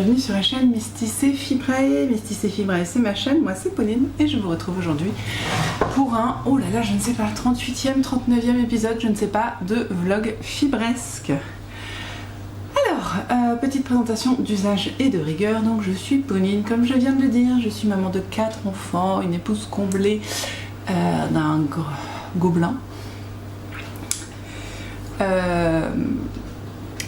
bienvenue sur la chaîne Mysticé Fibrae. Mysticé Fibrae, c'est ma chaîne, moi c'est Pauline et je vous retrouve aujourd'hui pour un, oh là là, je ne sais pas, 38e, 39e épisode, je ne sais pas, de vlog fibresque. Alors, petite présentation d'usage et de rigueur, donc je suis Pauline, comme je viens de le dire, je suis maman de 4 enfants, une épouse comblée d'un gobelin.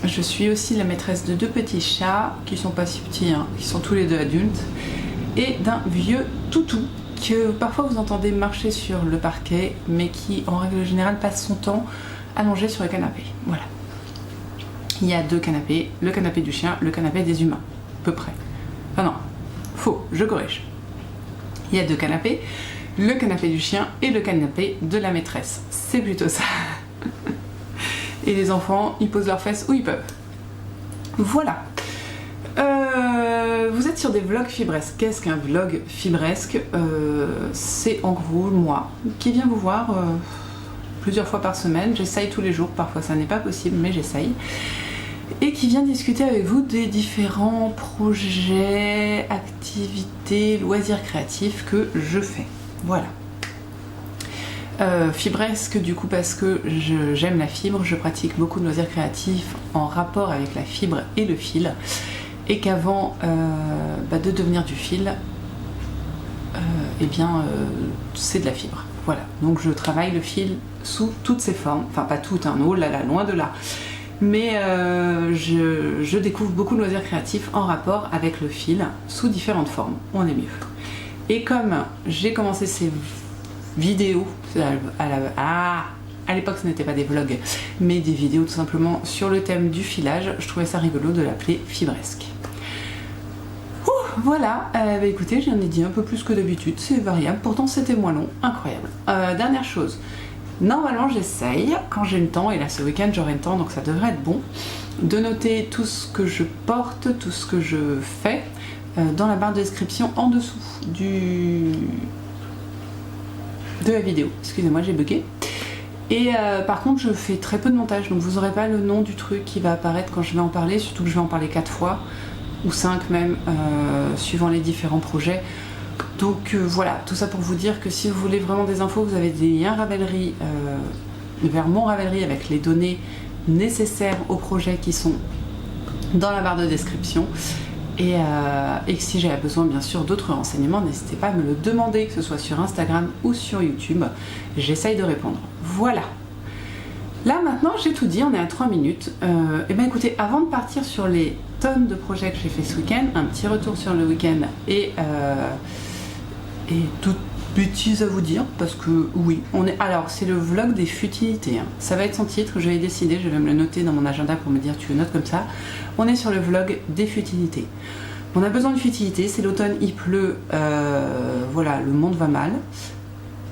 Je suis aussi la maîtresse de 2 petits chats qui sont pas si petits, hein, qui sont tous les 2 adultes, et d'un vieux toutou que parfois vous entendez marcher sur le parquet, mais qui en règle générale passe son temps allongé sur le canapé. Voilà. Il y a 2 canapés, le canapé du chien, le canapé des humains, à peu près. Ah non, faux, je corrige. Il y a 2 canapés, le canapé du chien et le canapé de la maîtresse. C'est plutôt ça. Et les enfants, ils posent leurs fesses où ils peuvent. Voilà. Vous êtes sur des vlogs fibresques. Qu'est-ce qu'un vlog fibresque? C'est en gros moi qui viens vous voir plusieurs fois par semaine. J'essaye tous les jours, parfois ça n'est pas possible, mais j'essaye. Et qui vient discuter avec vous des différents projets, activités, loisirs créatifs que je fais. Voilà. Fibresque du coup parce que j'aime la fibre, je pratique beaucoup de loisirs créatifs en rapport avec la fibre et le fil, et qu'avant de devenir du fil, c'est de la fibre. Voilà, donc je travaille le fil sous toutes ses formes, enfin pas toutes, hein, oh là là, loin de là, mais je découvre beaucoup de loisirs créatifs en rapport avec le fil sous différentes formes, on est mieux. Et comme j'ai commencé ces vidéos, à l'époque ce n'était pas des vlogs, mais des vidéos tout simplement sur le thème du filage, je trouvais ça rigolo de l'appeler fibresque. Voilà, écoutez, j'en ai dit un peu plus que d'habitude, c'est variable, pourtant c'était moins long, incroyable. Dernière chose, normalement j'essaye, quand j'ai le temps, et là ce week-end j'aurai le temps donc ça devrait être bon, de noter tout ce que je porte, tout ce que je fais dans la barre de description en dessous de la vidéo. Excusez-moi, j'ai bugué. Et par contre, je fais très peu de montage, donc vous n'aurez pas le nom du truc qui va apparaître quand je vais en parler, surtout que je vais en parler 4 fois, ou 5 même, suivant les différents projets. Donc voilà, tout ça pour vous dire que si vous voulez vraiment des infos, vous avez des liens Ravelry vers mon Ravelry avec les données nécessaires au projet qui sont dans la barre de description. Et que si j'ai besoin bien sûr d'autres renseignements, n'hésitez pas à me le demander, que ce soit sur Instagram ou sur YouTube, j'essaye de répondre. Voilà. Là maintenant j'ai tout dit, on est à 3 minutes. Et bien écoutez, avant de partir sur les tonnes de projets que j'ai fait ce week-end, un petit retour sur le week-end et toute bêtise à vous dire, parce que oui, on est. Alors c'est le vlog des futilités, hein. Ça va être son titre, je vais décider, je vais me le noter dans mon agenda pour me dire tu le notes comme ça. On est sur le vlog des futilités. On a besoin de futilité, c'est l'automne, il pleut, voilà, le monde va mal.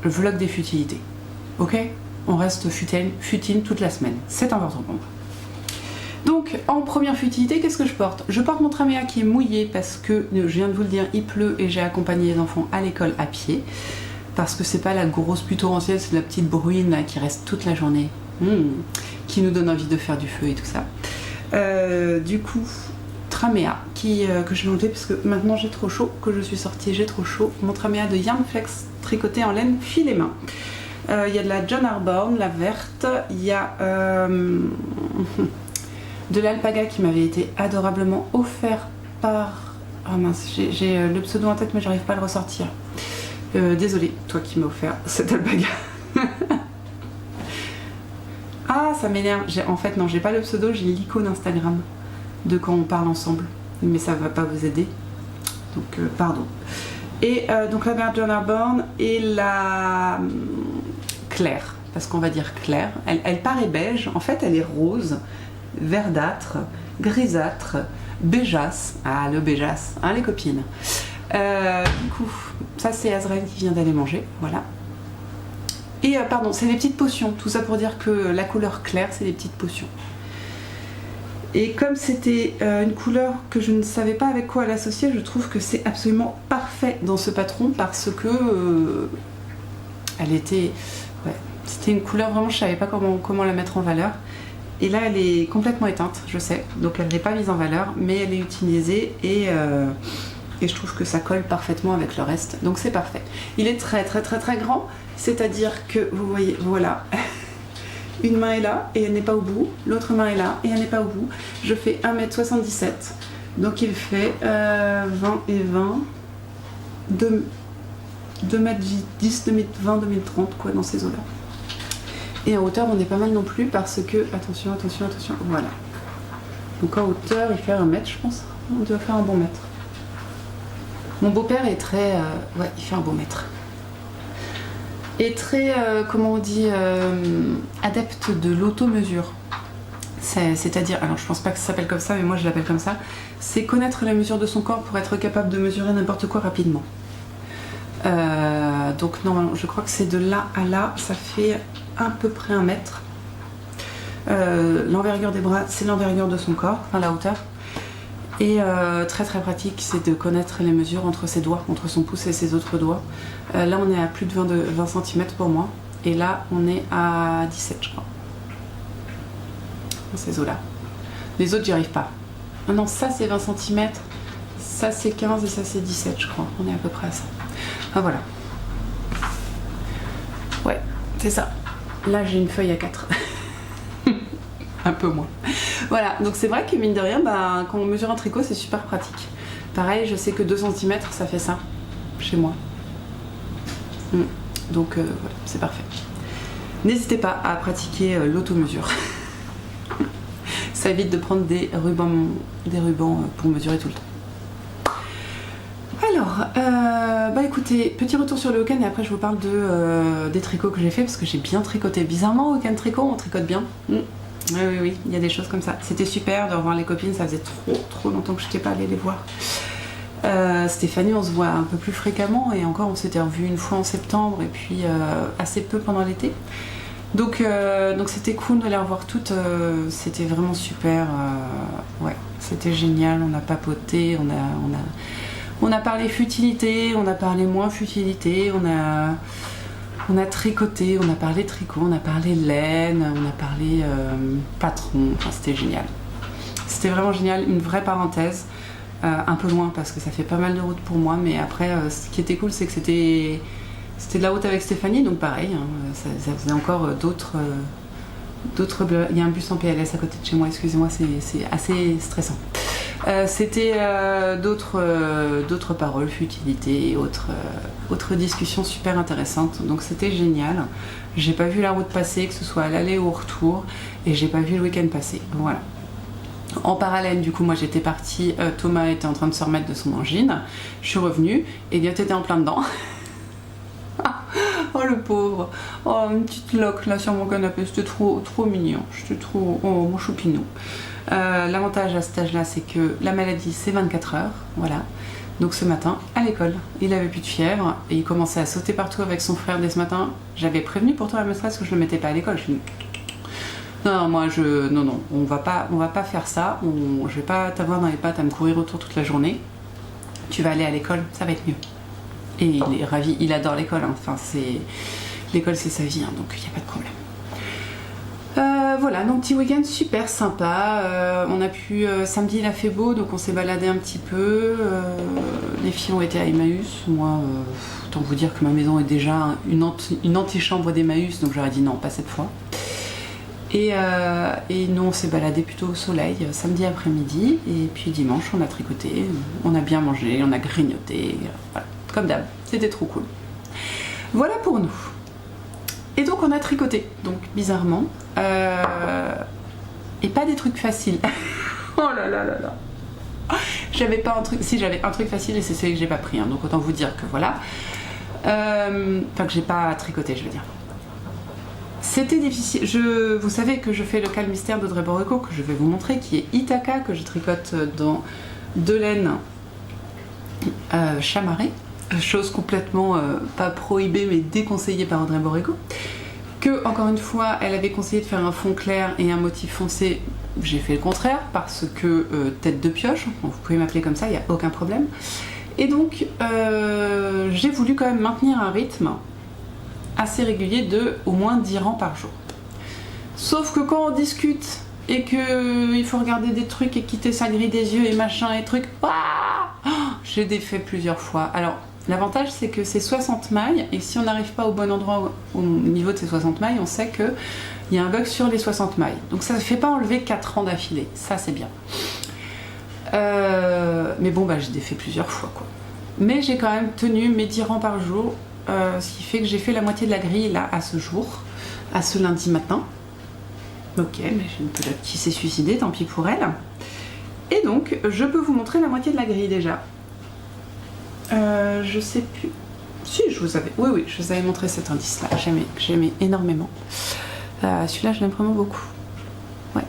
Le vlog des futilités. Ok? On reste futile toute la semaine. C'est important pour moi. Donc, en première futilité, qu'est-ce que je porte? Je porte mon tramea qui est mouillé parce que, je viens de vous le dire, il pleut et j'ai accompagné les enfants à l'école à pied. Parce que c'est pas la grosse pluie torrentielle, c'est de la petite bruine là, qui reste toute la journée. Qui nous donne envie de faire du feu et tout ça. Du coup, tramea que je vais enlever parce que maintenant j'ai trop chaud, que je suis sortie, j'ai trop chaud. Mon tramea de Yarnflex tricoté en laine filet main. Il y a de la John Harborne, la verte. Il y a de l'alpaga qui m'avait été adorablement offert par... Oh mince, j'ai le pseudo en tête mais j'arrive pas à le ressortir. Désolée, toi qui m'as offert cet alpaga. Ah, ça m'énerve. En fait, non, j'ai pas le pseudo, j'ai l'icône Instagram de quand on parle ensemble. Mais ça va pas vous aider. Donc, pardon. Et donc la verte John Harborne et la claire. Parce qu'on va dire claire. Elle paraît beige. En fait, elle est rose, verdâtre, grisâtre, béjasse. Ah, le béjasse, hein, les copines. Du coup, ça c'est Azrael qui vient d'aller manger. Voilà. Et pardon, c'est des petites potions, tout ça pour dire que la couleur claire, c'est des petites potions. Et comme c'était une couleur que je ne savais pas avec quoi l'associer, je trouve que c'est absolument parfait dans ce patron parce que elle était... Ouais, c'était une couleur vraiment, je savais pas comment la mettre en valeur. Et là elle est complètement éteinte, je sais, donc elle n'est pas mise en valeur, mais elle est utilisée et je trouve que ça colle parfaitement avec le reste, donc c'est parfait. Il est très très très très grand, c'est-à-dire que vous voyez, voilà, une main est là et elle n'est pas au bout, l'autre main est là et elle n'est pas au bout. Je fais 1m77, donc il fait 20 et 20, 2m10, 20, 2030 quoi, dans ces eaux là. Et en hauteur on est pas mal non plus parce que, attention, attention, attention, voilà. Donc en hauteur il fait 1 mètre je pense, on doit faire un bon mètre. Mon beau-père est très, ouais il fait un bon mètre. Et très, comment on dit, adepte de l'auto-mesure. C'est-à-dire, alors je pense pas que ça s'appelle comme ça, mais moi je l'appelle comme ça, c'est connaître la mesure de son corps pour être capable de mesurer n'importe quoi rapidement. Donc normalement, je crois que c'est de là à là, ça fait à peu près 1 mètre. L'envergure des bras, c'est l'envergure de son corps, enfin la hauteur. Et très très pratique, c'est de connaître les mesures entre ses doigts, entre son pouce et ses autres doigts. Là on est à plus de 20 cm pour moi, et là on est à 17 je crois. Dans ces eaux-là. Les autres j'y arrive pas. Ah non, ça c'est 20 cm, ça c'est 15 et ça c'est 17 je crois. On est à peu près à ça. Ah voilà. Ouais, c'est ça. Là j'ai une feuille à 4. Un peu moins. Voilà, donc c'est vrai que mine de rien, bah, quand on mesure un tricot, c'est super pratique. Pareil, je sais que 2 cm, ça fait ça, chez moi. Donc voilà, c'est parfait. N'hésitez pas à pratiquer l'auto-mesure. Ça évite de prendre des rubans pour mesurer tout le temps. Alors, bah écoutez, petit retour sur le week-end et après je vous parle des tricots que j'ai fait parce que j'ai bien tricoté. Bizarrement, au week-end tricot, on tricote bien. Oui, il y a des choses comme ça. C'était super de revoir les copines, ça faisait trop longtemps que je n'étais pas allée les voir. Stéphanie, on se voit un peu plus fréquemment et encore on s'était revus une fois en septembre et puis assez peu pendant l'été. Donc c'était cool de les revoir toutes, c'était vraiment super. Ouais, c'était génial, on a papoté, on a parlé futilité, on a parlé moins futilité, on a tricoté, on a parlé tricot, on a parlé laine, on a parlé patron, enfin c'était génial. C'était vraiment génial, une vraie parenthèse, un peu loin parce que ça fait pas mal de route pour moi, mais après ce qui était cool c'est que c'était de la route avec Stéphanie, donc pareil, hein, ça faisait encore d'autres... Il y a un bus en PLS à côté de chez moi, excusez-moi, c'est assez stressant. C'était d'autres paroles, futilités et autres discussions super intéressantes, donc c'était génial. J'ai pas vu la route passer, que ce soit à l'aller ou au retour, et j'ai pas vu le week-end passer, voilà. En parallèle, du coup, moi j'étais partie, Thomas était en train de se remettre de son angine, je suis revenue, et bien t'étais en plein dedans. Oh le pauvre, oh une petite loque là sur mon canapé, c'était trop mignon, j'étais trop, oh mon choupinou. L'avantage à cet âge là c'est que la maladie c'est 24 heures, voilà. Donc ce matin à l'école, il avait plus de fièvre et il commençait à sauter partout avec son frère dès ce matin. J'avais prévenu pourtant la maîtresse que je le mettais pas à l'école. Je dis non, on va pas faire ça, je vais pas t'avoir dans les pattes à me courir autour toute la journée. Tu vas aller à l'école, ça va être mieux. Et il est ravi, il adore l'école, hein. Enfin l'école c'est sa vie, hein, donc il n'y a pas de problème. Voilà, donc petit week-end super sympa. On a pu, samedi il a fait beau, donc on s'est baladé un petit peu. Les filles ont été à Emmaüs. Moi, autant vous dire que ma maison est déjà une antichambre d'Emmaüs, donc j'aurais dit non, pas cette fois. Et nous on s'est baladé plutôt au soleil samedi après-midi, et puis dimanche on a tricoté, on a bien mangé, on a grignoté, voilà, comme d'hab, c'était trop cool. Voilà pour nous. Et donc on a tricoté, donc bizarrement, et pas des trucs faciles. Oh là là là là. J'avais pas un truc, si j'avais un truc facile et c'est celui que j'ai pas pris, hein, donc autant vous dire que voilà. Enfin que j'ai pas tricoté, je veux dire. C'était difficile, vous savez que je fais le cal mystère d'Audrey Borreco que je vais vous montrer, qui est Ithaca, que je tricote dans de laine chamarrée, chose complètement pas prohibée mais déconseillée par Audrey Borreco, que encore une fois elle avait conseillé de faire un fond clair et un motif foncé. J'ai fait le contraire parce que tête de pioche, vous pouvez m'appeler comme ça, il n'y a aucun problème. Et donc j'ai voulu quand même maintenir un rythme assez régulier de au moins 10 rangs par jour. Sauf que quand on discute et que il faut regarder des trucs et quitter sa grille des yeux et machin et trucs. J'ai défait plusieurs fois. Alors l'avantage c'est que c'est 60 mailles et si on n'arrive pas au bon endroit au niveau de ces 60 mailles, on sait qu'il y a un bug sur les 60 mailles. Donc ça ne fait pas enlever 4 ans d'affilée, ça c'est bien. Mais bon, j'ai défait plusieurs fois quoi. Mais j'ai quand même tenu mes 10 rangs par jour, ce qui fait que j'ai fait la moitié de la grille là à ce jour, à ce lundi matin. Ok, mais j'ai une pelote qui s'est suicidée, tant pis pour elle. Et donc, je peux vous montrer la moitié de la grille déjà. Je sais plus. Si, je vous avais. Oui, je vous avais montré cet indice-là. J'aimais énormément. Celui-là, je l'aime vraiment beaucoup. Ouais.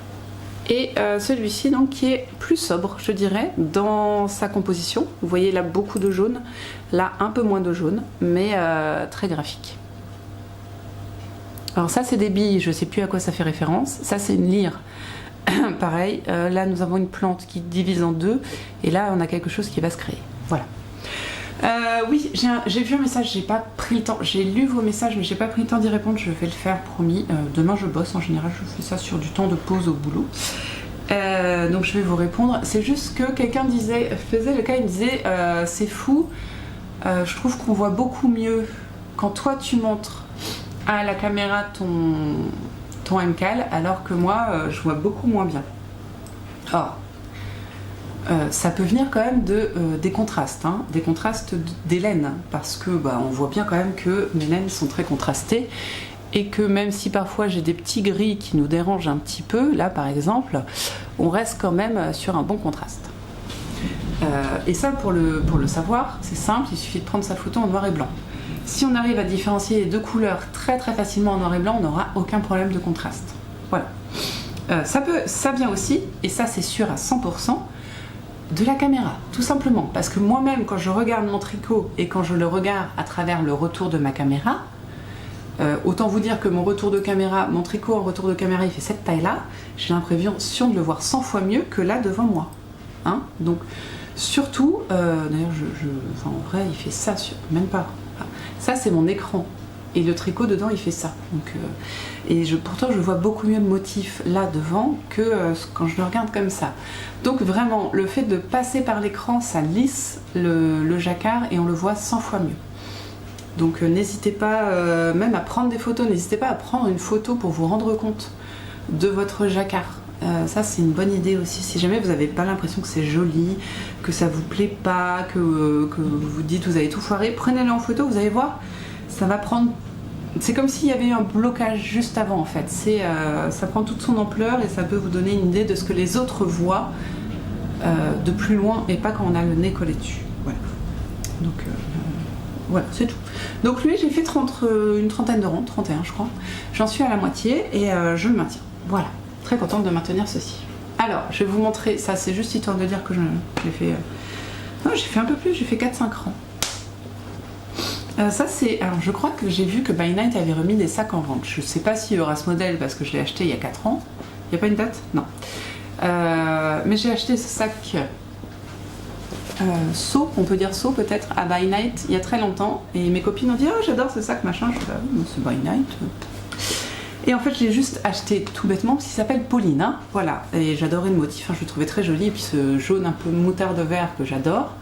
Et celui-ci, donc, qui est plus sobre, je dirais, dans sa composition. Vous voyez là beaucoup de jaune, là un peu moins de jaune, mais très graphique. Alors ça, c'est des billes. Je sais plus à quoi ça fait référence. Ça, c'est une lyre. Pareil. Là, nous avons une plante qui divise en deux, et là, on a quelque chose qui va se créer. Voilà. Oui, j'ai vu un message, j'ai pas pris le temps, j'ai lu vos messages mais j'ai pas pris le temps d'y répondre, je vais le faire promis. Demain je bosse, en général je fais ça sur du temps de pause au boulot. Donc je vais vous répondre. C'est juste que quelqu'un faisait le cas, il me disait c'est fou, je trouve qu'on voit beaucoup mieux quand toi tu montres à la caméra ton MCAL alors que moi je vois beaucoup moins bien. Or, ça peut venir quand même des contrastes, hein, des contrastes des laines, parce que on voit bien quand même que mes laines sont très contrastées et que même si parfois j'ai des petits gris qui nous dérangent un petit peu, là par exemple, on reste quand même sur un bon contraste. Et ça pour le savoir, c'est simple, il suffit de prendre sa photo en noir et blanc. Si on arrive à différencier les deux couleurs très facilement en noir et blanc, on n'aura aucun problème de contraste. Voilà. Ça vient aussi, et ça c'est sûr à 100%, de la caméra, tout simplement. Parce que moi-même, quand je regarde mon tricot et quand je le regarde à travers le retour de ma caméra, autant vous dire que mon tricot en retour de caméra, il fait cette taille-là, j'ai l'impression de le voir 100 fois mieux que là devant moi. Hein, donc, surtout, d'ailleurs, en vrai, il fait ça, même pas. Ça, c'est mon écran. Et le tricot dedans il fait ça. Donc, pourtant je vois beaucoup mieux de motifs là devant que quand je le regarde comme ça. Donc vraiment le fait de passer par l'écran ça lisse le jacquard et on le voit 100 fois mieux. Donc n'hésitez pas même à prendre des photos, n'hésitez pas à prendre une photo pour vous rendre compte de votre jacquard. Ça c'est une bonne idée aussi. Si jamais vous n'avez pas l'impression que c'est joli, que ça vous plaît pas, que vous vous dites vous avez tout foiré, prenez-le en photo, vous allez voir. Ça va prendre. C'est comme s'il y avait eu un blocage juste avant en fait. Ça prend toute son ampleur et ça peut vous donner une idée de ce que les autres voient de plus loin et pas quand on a le nez collé dessus. Voilà. Donc voilà, c'est tout. Donc lui, j'ai fait une trentaine de ronds, 31 je crois. J'en suis à la moitié et je le maintiens. Voilà. Très contente de maintenir ceci. Alors, je vais vous montrer. Ça, c'est juste histoire de dire que j'ai fait. Non, j'ai fait un peu plus. J'ai fait 4-5 rangs. Ça c'est, alors je crois que j'ai vu que By Night avait remis des sacs en vente. Je sais pas s'il y aura ce modèle parce que je l'ai acheté il y a 4 ans. Il n'y a pas une date? Non. Mais j'ai acheté ce sac Sew, on peut dire Sew peut-être, à By Night il y a très longtemps. Et mes copines ont dit oh j'adore ce sac machin. Je dis ah oui c'est By Night. Et en fait je l'ai juste acheté tout bêtement parce qu'il s'appelle Pauline. Hein, voilà. Et j'adorais le motif, hein, je le trouvais très joli. Et puis ce jaune un peu moutarde vert que j'adore.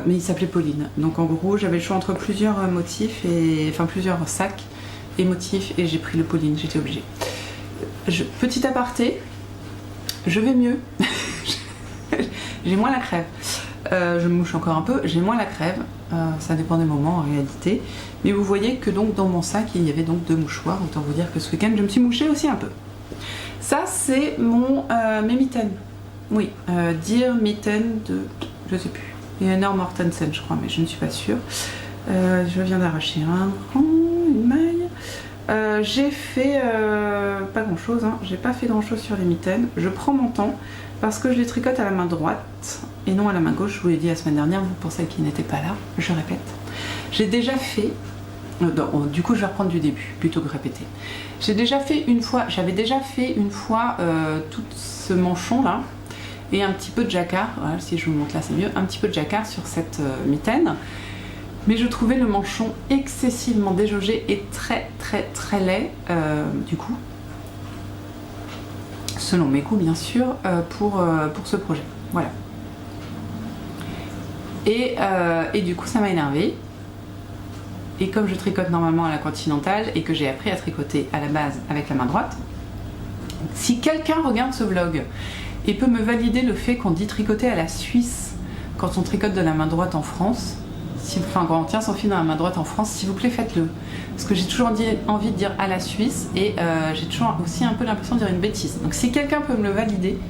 Mais il s'appelait Pauline. Donc en gros, j'avais le choix entre plusieurs motifs, plusieurs sacs et motifs, et j'ai pris le Pauline, j'étais obligée. Petit aparté, je vais mieux. J'ai moins la crève. Je me mouche encore un peu, j'ai moins la crève. Ça dépend des moments en réalité. Mais vous voyez que donc dans mon sac, il y avait donc 2 mouchoirs. Autant vous dire que ce week-end, je me suis mouchée aussi un peu. Ça, c'est mes mitaines. Oui, Dear Mitten de... je sais plus. Il y a Norm Mortensen je crois, mais je ne suis pas sûre. Je viens d'arracher une maille. J'ai fait pas grand chose, hein. J'ai pas fait grand chose sur les mitaines. Je prends mon temps parce que je les tricote à la main droite et non à la main gauche. Je vous l'ai dit la semaine dernière, pour celles qui n'étaient pas là, je répète. J'ai déjà fait, du coup je vais reprendre du début plutôt que répéter. J'avais déjà fait une fois tout ce manchon là. Et un petit peu de jacquard, voilà, si je vous montre là c'est mieux, un petit peu de jacquard sur cette mitaine. Mais je trouvais le manchon excessivement déjaugé et très laid du coup. selon mes goûts bien sûr, pour ce projet. Voilà. Et du coup ça m'a énervée. Et comme je tricote normalement à la continentale et que j'ai appris à tricoter à la base avec la main droite, si quelqu'un regarde ce vlog et peut me valider le fait qu'on dit tricoter à la Suisse quand on tricote de la main droite en France, quand on tient son fil dans la main droite en France, s'il vous plaît faites-le. Parce que j'ai toujours envie de dire à la Suisse et j'ai toujours aussi un peu l'impression de dire une bêtise. Donc si quelqu'un peut me le valider,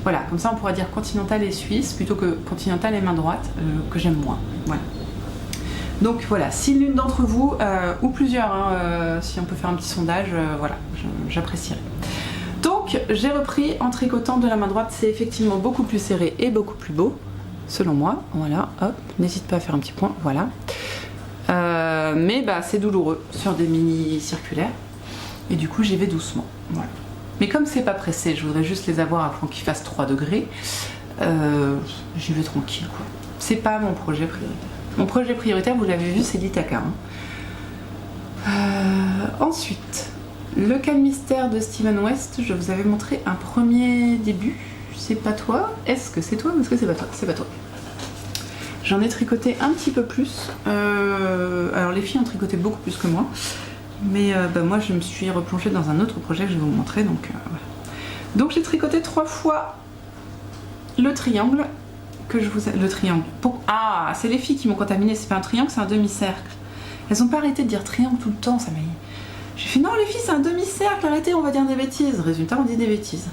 voilà, comme ça on pourra dire continental et suisse plutôt que continental et main droite, que j'aime moins. Voilà. Donc voilà, si l'une d'entre vous, ou plusieurs, si on peut faire un petit sondage, voilà, j'apprécierais. Donc j'ai repris en tricotant de la main droite, c'est effectivement beaucoup plus serré et beaucoup plus beau, selon moi. Voilà, hop, n'hésite pas à faire un petit point, voilà. Mais bah, c'est douloureux sur des mini circulaires, et du coup j'y vais doucement, voilà. Mais comme c'est pas pressé, je voudrais juste les avoir avant qu'il fasse 3 degrés, j'y vais tranquille, quoi. C'est pas mon projet prioritaire. Mon projet prioritaire, vous l'avez vu, c'est l'Ithaca. Ensuite, le cas mystère de Steven West, je vous avais montré un premier début. C'est pas toi? Est-ce que c'est toi ou est-ce que c'est pas toi? C'est pas toi. J'en ai tricoté un petit peu plus. Alors les filles ont tricoté beaucoup plus que moi. Mais bah, moi je me suis replongée dans un autre projet que je vais vous montrer. Donc, voilà. Donc j'ai tricoté 3 fois le triangle. Le triangle. Ah, c'est les filles qui m'ont contaminé, c'est pas un triangle, c'est un demi-cercle. Elles ont pas arrêté de dire triangle tout le temps, ça m'a... J'ai fait non les filles, c'est un demi-cercle, arrêtez, on va dire des bêtises. Résultat, on dit des bêtises.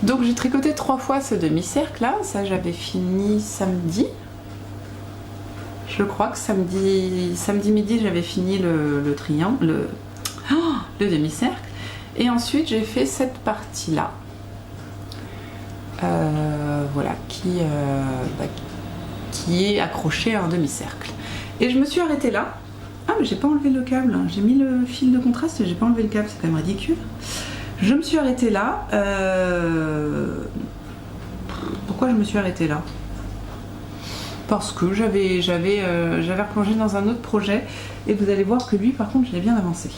Donc j'ai tricoté 3 fois ce demi-cercle là, ça j'avais fini samedi. Je crois que samedi midi j'avais fini le triangle, le demi-cercle. Et ensuite j'ai fait cette partie là. Voilà, qui est accroché à un demi-cercle. Et je me suis arrêtée là. Ah mais j'ai pas enlevé le câble, j'ai mis le fil de contraste et j'ai pas enlevé le câble, c'est quand même ridicule. Je me suis arrêtée là. Pourquoi je me suis arrêtée là? Parce que j'avais replongé dans un autre projet et vous allez voir que lui par contre je l'ai bien avancé.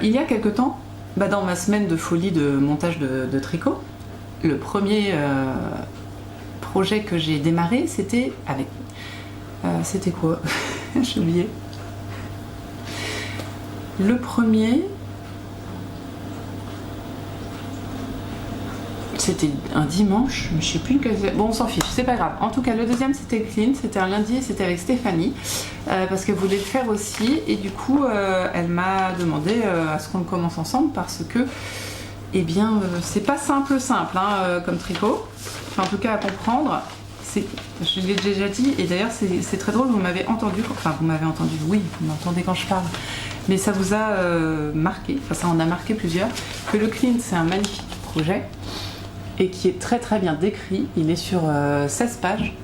Il y a quelque temps, bah dans ma semaine de folie de montage de tricot, le premier projet que j'ai démarré, c'était avec... c'était quoi? J'ai oublié. Le premier... C'était un dimanche, mais je sais plus quel... Bon, on s'en fiche, c'est pas grave. En tout cas, le deuxième, c'était clean, c'était un lundi et c'était avec Stéphanie, parce qu'elle voulait le faire aussi. Et du coup, elle m'a demandé à ce qu'on le commence ensemble, parce que, eh bien, c'est pas simple, hein, comme tricot. Enfin, en tout cas, à comprendre. Je l'ai déjà dit, et d'ailleurs, c'est très drôle, vous m'avez entendu, enfin, vous m'avez entendu, oui, vous m'entendez quand je parle, mais ça vous a marqué, enfin, ça en a marqué plusieurs, que le clean, c'est un magnifique projet. Et qui est très très bien décrit, il est sur 16 pages,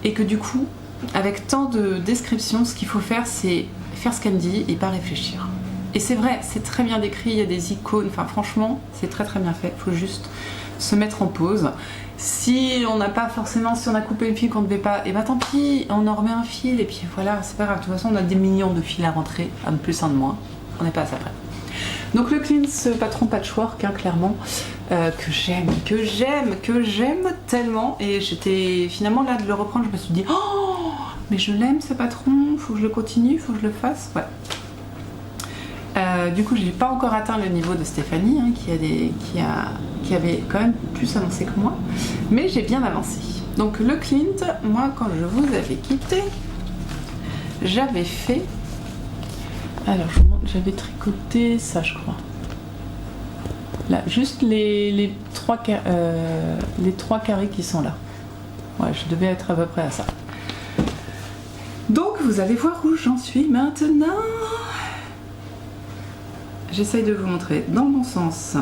et que du coup, avec tant de descriptions, ce qu'il faut faire, c'est faire ce qu'elle me dit et pas réfléchir. Et c'est vrai, c'est très bien décrit, il y a des icônes, enfin franchement, c'est très très bien fait, il faut juste se mettre en pause. Si on n'a pas forcément, si on a coupé une fil qu'on ne devait pas, et bah tant pis, on en remet un fil, et puis voilà, c'est pas grave, de toute façon on a des millions de fils à rentrer, un de plus, un de moins, on n'est pas à ça près. Donc le clean, ce patron patchwork, hein, clairement, que j'aime tellement. Et j'étais finalement là de le reprendre, je me suis dit, oh, mais je l'aime ce patron, faut que je le continue, faut que je le fasse. Ouais. Du coup, je n'ai pas encore atteint le niveau de Stéphanie, hein, qui avait quand même plus avancé que moi, mais j'ai bien avancé. Donc le Clint, moi, quand je vous avais quitté, j'avais fait... Alors, j'avais tricoté ça, je crois. Là, juste les trois carrés qui sont là. Ouais, je devais être à peu près à ça. Donc, vous allez voir où j'en suis maintenant. J'essaye de vous montrer dans mon sens.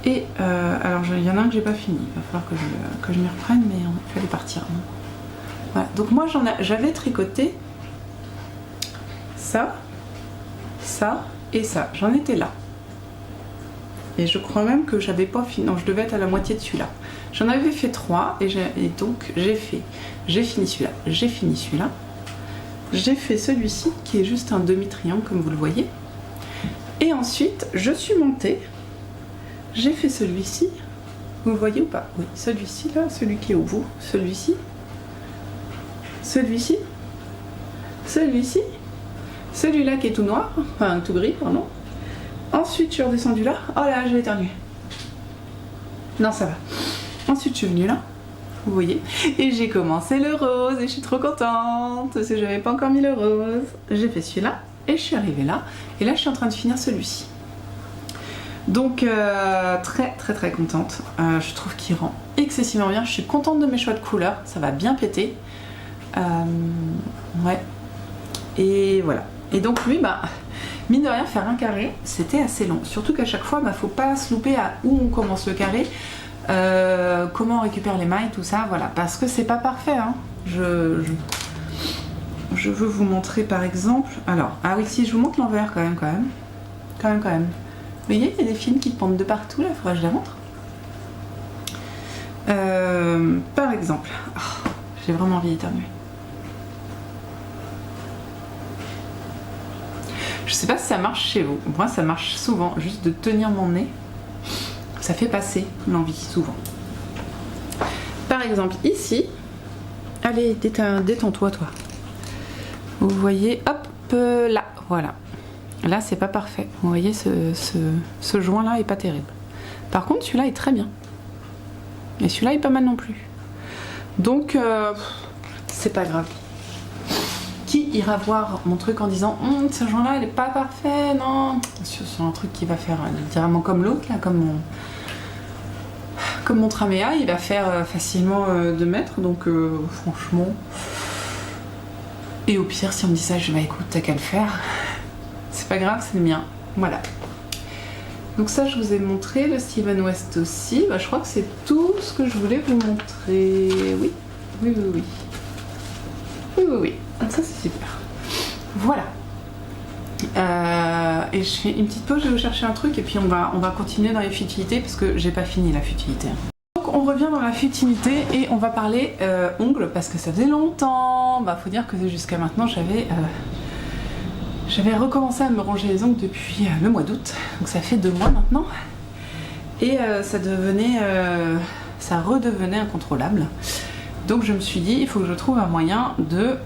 Et alors, il y en a un que j'ai pas fini. Il va falloir que je m'y reprenne, mais il fallait partir. Hein. Voilà. Donc, moi, j'avais tricoté ça. Ça et ça, j'en étais là. Et je crois même que j'avais pas fini, non, je devais être à la moitié de celui-là. J'en avais fait 3 et donc j'ai fini celui-là, j'ai fini celui-là. J'ai fait celui-ci qui est juste un demi-triangle comme vous le voyez. Et ensuite, je suis montée. J'ai fait celui-ci. Vous le voyez ou pas? Oui, celui-ci là, celui qui est au bout. Celui-ci. Celui-ci. Celui-ci. Celui-là qui est tout noir. Enfin, tout gris, pardon. Ensuite, je suis redescendue là. Oh là, je vais éternuer. Non, ça va. Ensuite, je suis venue là. Vous voyez? Et j'ai commencé le rose. Et je suis trop contente. Parce que j'avais pas encore mis le rose. J'ai fait celui-là. Et je suis arrivée là. Et là, je suis en train de finir celui-ci. Donc, très contente. Je trouve qu'il rend excessivement bien. Je suis contente de mes choix de couleurs. Ça va bien péter. Ouais. Et voilà. Et donc, lui, bah, mine de rien, faire un carré, c'était assez long. Surtout qu'à chaque fois, bah, faut pas se louper à où on commence le carré. Comment on récupère les mailles, tout ça. Voilà. Parce que c'est pas parfait. Hein. Je veux vous montrer par exemple. Alors, ah oui, si je vous montre l'envers quand même. Vous voyez, il y a des fils qui pendent de partout là, il faudrait que je les montre. Par exemple, oh, j'ai vraiment envie d'éternuer. Je sais pas si ça marche chez vous. Moi, ça marche souvent, juste de tenir mon nez. Ça fait passer l'envie, souvent. Par exemple, ici, allez, détends-toi, toi. Vous voyez, hop, là, voilà. Là, c'est pas parfait. Vous voyez, ce joint-là est pas terrible. Par contre, celui-là est très bien. Et celui-là est pas mal non plus. Donc, c'est pas grave. Qui ira voir mon truc en disant ce joint-là, il est pas parfait, non. C'est un truc qui va faire littéralement comme l'autre, là, comme mon Tramea, il va faire facilement 2 mètres. Donc, franchement... Et au pire, si on me dit ça, je vais écoute, t'as qu'à le faire. C'est pas grave, c'est le mien. Voilà. Donc ça, je vous ai montré. Le Steven West aussi. Bah, je crois que c'est tout ce que je voulais vous montrer. Oui. Donc ça, c'est super. Voilà. Et je fais une petite pause, je vais vous chercher un truc et puis on va continuer dans les futilités parce que j'ai pas fini la futilité. Donc on revient dans la futilité et on va parler ongles parce que ça faisait longtemps. Bah faut dire que jusqu'à maintenant j'avais recommencé à me ronger les ongles depuis le mois d'août. Donc ça fait 2 mois maintenant. Et ça redevenait incontrôlable. Donc je me suis dit, il faut que je trouve un moyen de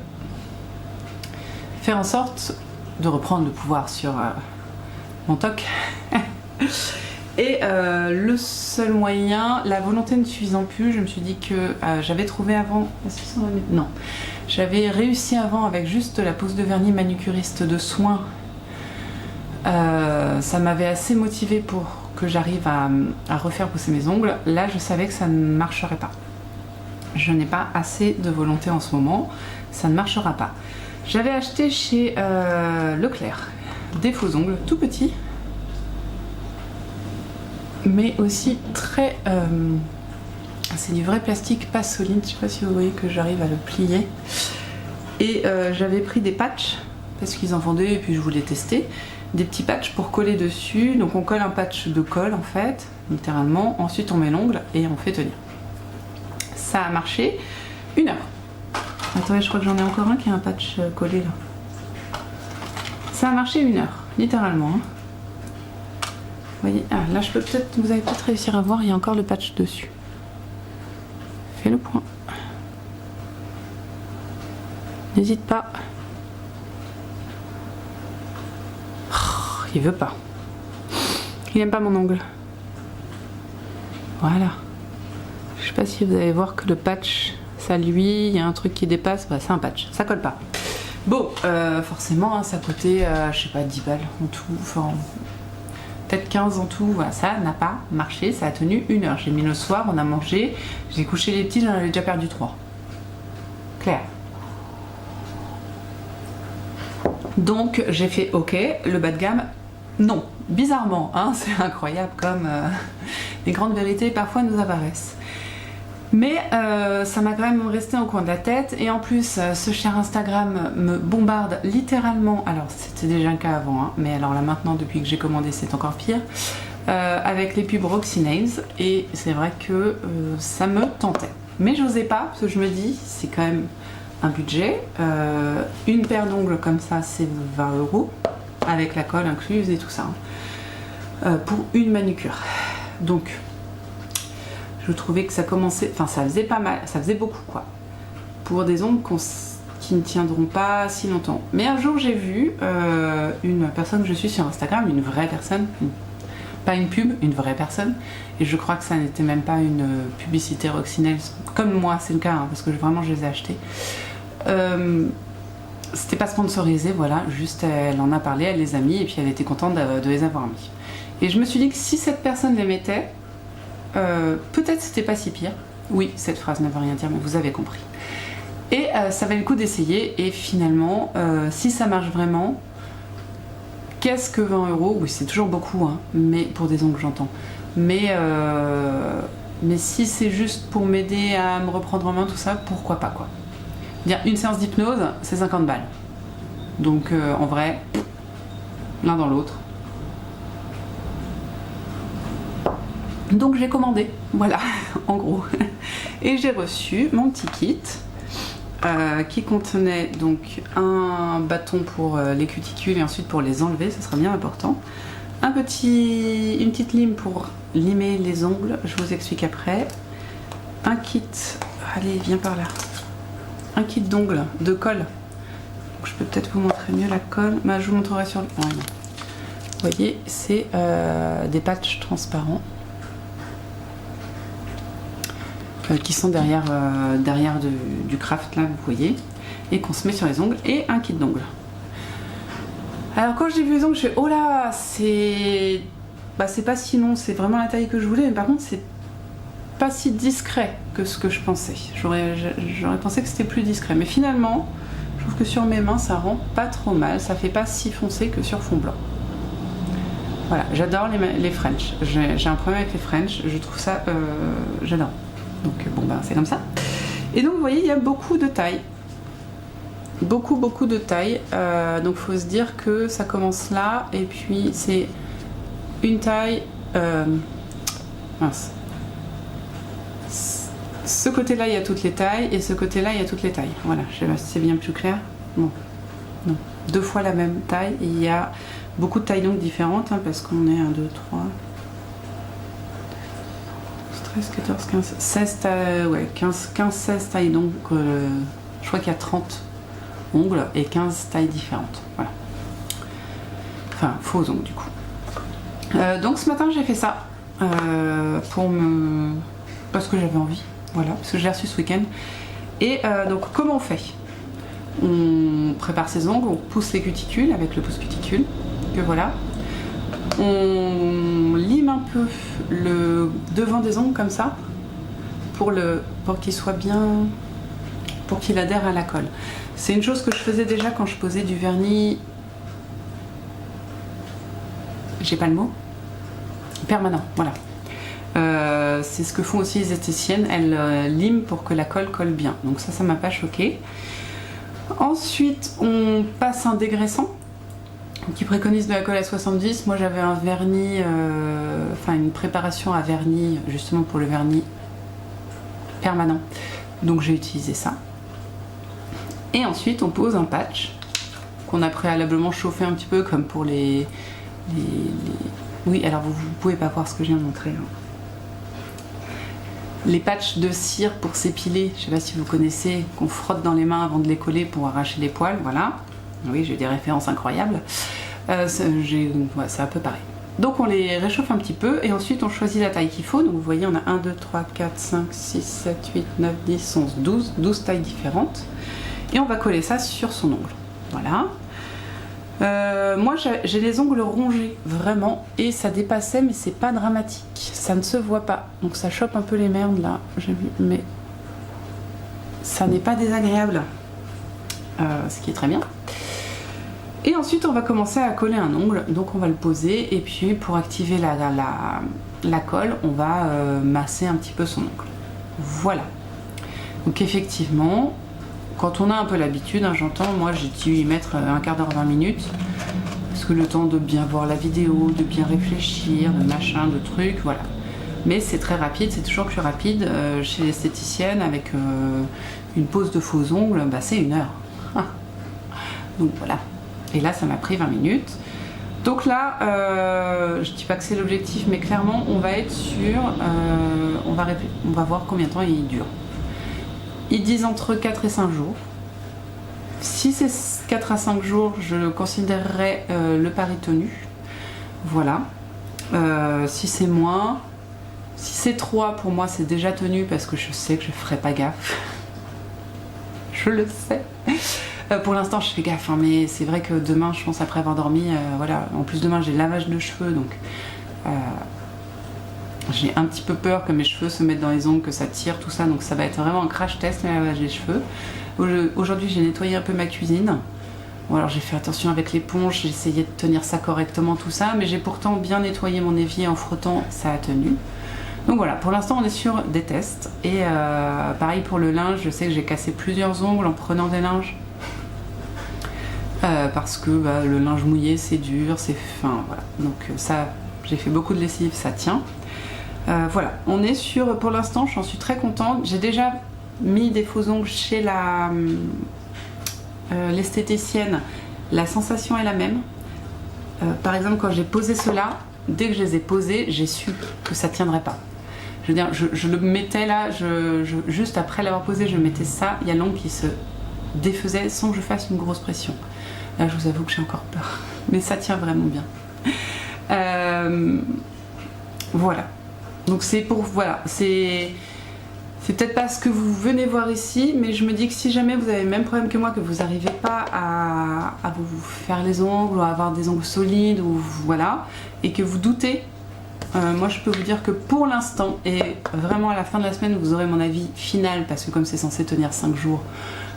faire en sorte de reprendre le pouvoir sur mon toc. Et le seul moyen, la volonté ne suffisant plus, je me suis dit que j'avais trouvé avant... Non, j'avais réussi avant avec juste la pose de vernis manucuriste de soin. Ça m'avait assez motivée pour que j'arrive à refaire pousser mes ongles. Là, je savais que ça ne marcherait pas. Je n'ai pas assez de volonté en ce moment, ça ne marchera pas. J'avais acheté chez Leclerc des faux ongles tout petits, mais aussi très... c'est du vrai plastique pas solide, je sais pas si vous voyez que j'arrive à le plier. Et j'avais pris des patchs, parce qu'ils en vendaient et puis je voulais tester, des petits patchs pour coller dessus. Donc on colle un patch de colle en fait, littéralement, ensuite on met l'ongle et on fait tenir. Ça a marché 1 heure. Attendez, je crois que j'en ai encore un qui a un patch collé là. Ça a marché 1 heure, littéralement. Hein. Vous voyez, ah, là vous allez peut-être réussir à voir, il y a encore le patch dessus. Fais le point. N'hésite pas. Oh, il veut pas. Il aime pas mon ongle. Voilà. Je sais pas si vous allez voir que le patch, ça lui, il y a un truc qui dépasse, bah, c'est un patch, ça colle pas. Bon, forcément, hein, ça coûtait, je sais pas, 10 balles en tout, enfin, peut-être 15 en tout, voilà, ça n'a pas marché, ça a tenu 1 heure. J'ai mis le soir, on a mangé, j'ai couché les petits, j'en avais déjà perdu 3. Claire. Donc, j'ai fait OK, le bas de gamme, non. Bizarrement, hein, c'est incroyable comme les grandes vérités parfois nous apparaissent. Mais ça m'a quand même resté au coin de la tête. Et en plus, ce cher Instagram me bombarde littéralement. Alors, c'était déjà le cas avant, hein, mais alors là maintenant, depuis que j'ai commandé, c'est encore pire. Avec les pubs Roxy Nails. Et c'est vrai que ça me tentait. Mais j'osais pas, parce que je me dis, c'est quand même un budget. Une paire d'ongles comme ça, c'est 20 €. avec la colle incluse et tout ça, pour une manucure. Donc je trouvais que ça commençait, enfin ça faisait pas mal, ça faisait beaucoup quoi, pour des ongles qui ne tiendront pas si longtemps. Mais un jour j'ai vu une personne que je suis sur Instagram, une vraie personne, pas une pub, une vraie personne, et je crois que ça n'était même pas une publicité Roccinelle, comme moi c'est le cas, hein, parce que vraiment je les ai achetés. C'était pas sponsorisé, voilà, juste elle en a parlé, elle les a mis, et puis elle était contente de les avoir mis. Et je me suis dit que si cette personne les mettait, peut-être c'était pas si pire. Oui, cette phrase ne veut rien dire, mais vous avez compris. Et ça valait le coup d'essayer, et finalement, si ça marche vraiment, qu'est-ce que 20 €? Oui, c'est toujours beaucoup, hein, mais pour des ongles, j'entends. Mais si c'est juste pour m'aider à me reprendre en main, tout ça, pourquoi pas, quoi. Dire une séance d'hypnose, c'est 50 balles. Donc, en vrai, l'un dans l'autre. Donc, j'ai commandé, voilà, en gros. Et j'ai reçu mon petit kit. Qui contenait donc un bâton pour les cuticules et ensuite pour les enlever, ce sera bien important. Une petite lime pour limer les ongles, je vous explique après. Un kit, allez viens par là, un kit d'ongles, de colle. Donc, je peux peut-être vous montrer mieux la colle, mais je vous montrerai sur le... Oh, non. Vous voyez, c'est des patchs transparents. Qui sont derrière du craft là, vous voyez, et qu'on se met sur les ongles, et un kit d'ongles. Alors quand j'ai vu les ongles, je fais oh là, c'est pas si long, c'est vraiment la taille que je voulais, mais par contre c'est pas si discret que ce que je pensais. J'aurais pensé que c'était plus discret, mais finalement je trouve que sur mes mains ça rend pas trop mal, ça fait pas si foncé que sur fond blanc. Voilà, j'adore les French, j'ai un problème avec les French, je trouve ça, j'adore. Donc bon ben c'est comme ça. Et donc vous voyez il y a beaucoup de tailles. Beaucoup de tailles. Donc faut se dire que ça commence là et puis c'est une taille. Mince. Ce côté-là il y a toutes les tailles et ce côté-là il y a toutes les tailles. Voilà, je sais pas si c'est bien plus clair. Bon. Non. 2 fois la même taille. Et il y a beaucoup de tailles donc différentes hein, parce qu'on est 1, 2, 3. 13, 14, 15, 16 tailles, ouais, 15, 16 tailles, donc je crois qu'il y a 30 ongles et 15 tailles différentes, voilà. Enfin, faux ongles du coup. Donc ce matin j'ai fait ça, parce que j'avais envie, voilà, parce que je l'ai reçu ce week-end. Et donc comment on fait? On prépare ses ongles, on pousse les cuticules avec le pouce-cuticule, que voilà. On lime un peu le devant des ongles comme ça pour qu'il soit bien, pour qu'il adhère à la colle. C'est une chose que je faisais déjà quand je posais du vernis, j'ai pas le mot, permanent, voilà. C'est ce que font aussi les esthéticiennes, elles liment pour que la colle colle bien. Donc ça m'a pas choqué. Ensuite on passe un dégraissant qui préconise de la colle à 70. Moi j'avais un vernis, une préparation à vernis justement pour le vernis permanent, donc j'ai utilisé ça. Et ensuite on pose un patch qu'on a préalablement chauffé un petit peu comme pour les... Oui, alors vous pouvez pas voir ce que je viens de montrer hein. Les patchs de cire pour s'épiler, je sais pas si vous connaissez, qu'on frotte dans les mains avant de les coller pour arracher les poils, voilà. Oui, j'ai des références incroyables. C'est un peu pareil. Donc on les réchauffe un petit peu et ensuite on choisit la taille qu'il faut. Donc vous voyez, on a 1, 2, 3, 4, 5, 6, 7, 8, 9, 10, 11, 12 tailles différentes. Et on va coller ça sur son ongle. Voilà. Moi j'ai les ongles rongés, vraiment, et ça dépassait, mais c'est pas dramatique. Ça ne se voit pas. Donc ça chope un peu les merdes là, j'ai vu, mais ça n'est pas désagréable. Ce qui est très bien. Et ensuite on va commencer à coller un ongle, donc on va le poser et puis pour activer la colle on va masser un petit peu son ongle. Voilà. Donc effectivement quand on a un peu l'habitude, hein, j'entends, moi j'ai dû y mettre un quart d'heure, 20 minutes parce que le temps de bien voir la vidéo, de bien réfléchir, de machin, de trucs, voilà. Mais c'est très rapide, c'est toujours plus rapide chez l'esthéticienne avec une pose de faux ongles, bah, c'est 1 heure. Donc voilà. Et là ça m'a pris 20 minutes. Donc là, je dis pas que c'est l'objectif, mais clairement, on va être sur... on va voir combien de temps il dure. Ils disent entre 4 et 5 jours. Si c'est 4 à 5 jours, je considérerais le pari tenu. Voilà. Si c'est moins... Si c'est 3, pour moi, c'est déjà tenu parce que je sais que je ferai pas gaffe. Je le sais. Pour l'instant, je fais gaffe, hein, mais c'est vrai que demain, je pense après avoir dormi, voilà. En plus, demain, j'ai lavage de cheveux, donc j'ai un petit peu peur que mes cheveux se mettent dans les ongles, que ça tire, tout ça. Donc ça va être vraiment un crash test, le lavage des cheveux. Aujourd'hui, j'ai nettoyé un peu ma cuisine. Bon, alors j'ai fait attention avec l'éponge, j'ai essayé de tenir ça correctement, tout ça, mais j'ai pourtant bien nettoyé mon évier en frottant, ça a tenu. Donc voilà, pour l'instant on est sur des tests. Et pareil pour le linge, je sais que j'ai cassé plusieurs ongles en prenant des linges. Parce que le linge mouillé c'est dur, c'est fin, voilà. Donc ça, j'ai fait beaucoup de lessive, ça tient. Voilà, on est sur, pour l'instant j'en suis très contente. J'ai déjà mis des faux ongles chez l'esthéticienne. La sensation est la même. Par exemple, quand j'ai posé cela, dès que je les ai posés, j'ai su que ça tiendrait pas. Je veux dire, je le mettais là, juste après l'avoir posé, je mettais ça, il y a l'ongle qui se défaisait sans que je fasse une grosse pression. Là, je vous avoue que j'ai encore peur, mais ça tient vraiment bien. Voilà. Donc c'est pour, voilà, c'est peut-être pas ce que vous venez voir ici, mais je me dis que si jamais vous avez le même problème que moi, que vous n'arrivez pas à vous faire les ongles ou à avoir des ongles solides, ou voilà, et que vous doutez, moi je peux vous dire que pour l'instant, et vraiment à la fin de la semaine, vous aurez mon avis final, parce que comme c'est censé tenir 5 jours,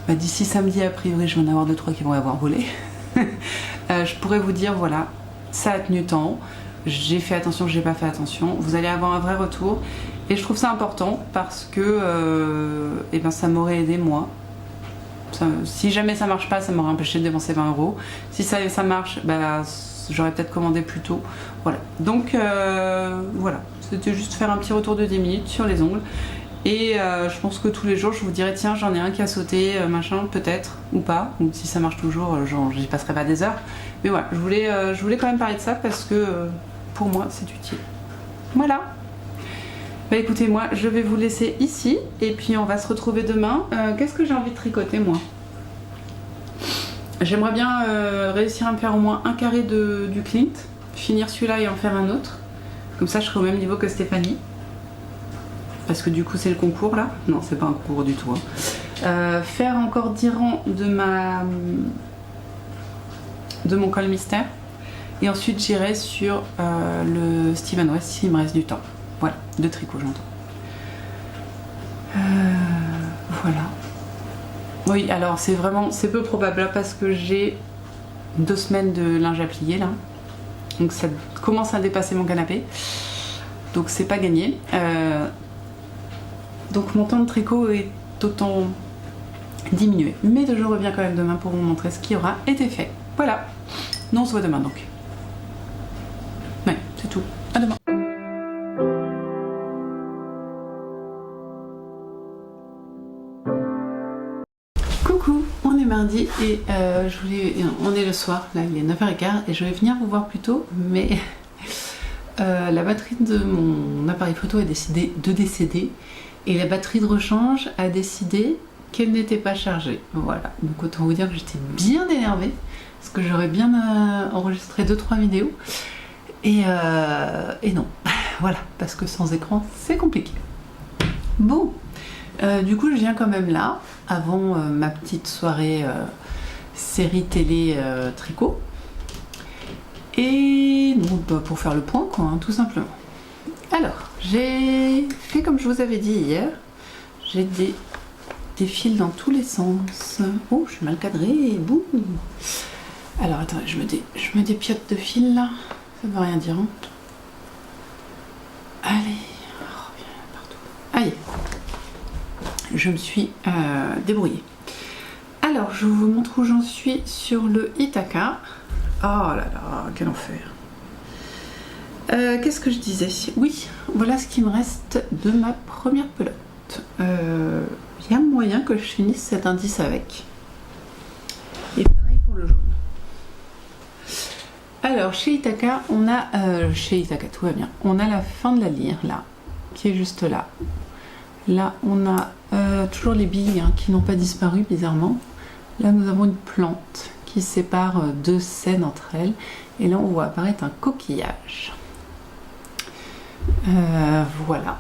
d'ici samedi a priori je vais en avoir 2-3 qui vont avoir volé. Je pourrais vous dire voilà, ça a tenu tant, j'ai fait attention, j'ai pas fait attention, vous allez avoir un vrai retour. Et je trouve ça important parce que ça m'aurait aidé moi. Si jamais ça marche pas, ça m'aurait empêché de dépenser 20 €. Si ça marche, j'aurais peut-être commandé plus tôt. Voilà. Donc voilà, c'était juste faire un petit retour de 10 minutes sur les ongles. Et je pense que tous les jours, je vous dirais tiens, j'en ai un qui a sauté, machin, peut-être, ou pas. Ou si ça marche toujours, j'y passerai pas des heures. Mais voilà, je voulais quand même parler de ça parce que pour moi, c'est utile. Voilà. Écoutez, moi je vais vous laisser ici et puis on va se retrouver demain. Qu'est-ce que j'ai envie de tricoter moi? J'aimerais bien réussir à me faire au moins un carré du Clint, finir celui-là et en faire un autre. Comme ça je serai au même niveau que Stéphanie. Parce que du coup c'est le concours là. Non, c'est pas un concours du tout. Hein. Faire encore 10 rangs de mon col mystère. Et ensuite j'irai sur le Steven West s'il me reste du temps. Voilà, de tricot j'entends. Voilà. Oui, alors c'est peu probable là, parce que j'ai 2 semaines de linge à plier là. Donc ça commence à dépasser mon canapé. Donc c'est pas gagné. Donc mon temps de tricot est autant diminué. Mais je reviens quand même demain pour vous montrer ce qui aura été fait. Voilà. Nous on se voit demain donc. Ouais, c'est tout. À demain. Mardi et on est le soir, là il est 9h15 et je vais venir vous voir plus tôt, mais la batterie de mon appareil photo a décidé de décéder et la batterie de rechange a décidé qu'elle n'était pas chargée. Voilà, donc autant vous dire que j'étais bien énervée parce que j'aurais bien enregistré 2-3 vidéos et non, voilà, parce que sans écran c'est compliqué. Bon, du coup je viens quand même là avant ma petite soirée série télé tricot et donc pour faire le point quoi, hein, tout simplement. Alors j'ai fait comme je vous avais dit hier, j'ai des fils dans tous les sens. Oh, je suis mal cadrée, boum. Alors attendez, je me dépiote de fil là, ça veut rien dire hein. Allez, partout. Allez, je me suis débrouillée. Alors je vous montre où j'en suis sur le Ithaka. Oh là là, quel enfer. Qu'est-ce que je disais? Oui, voilà ce qui me reste de ma première pelote. Il y a moyen que je finisse cet indice avec. Et pareil pour le jaune. Alors chez Ithaca, on a chez Ithaca, tout va bien. On a la fin de la lyre là, qui est juste là. Là, on a toujours les billes hein, qui n'ont pas disparu bizarrement. Là, nous avons une plante qui sépare deux scènes entre elles. Et là, on voit apparaître un coquillage. Voilà.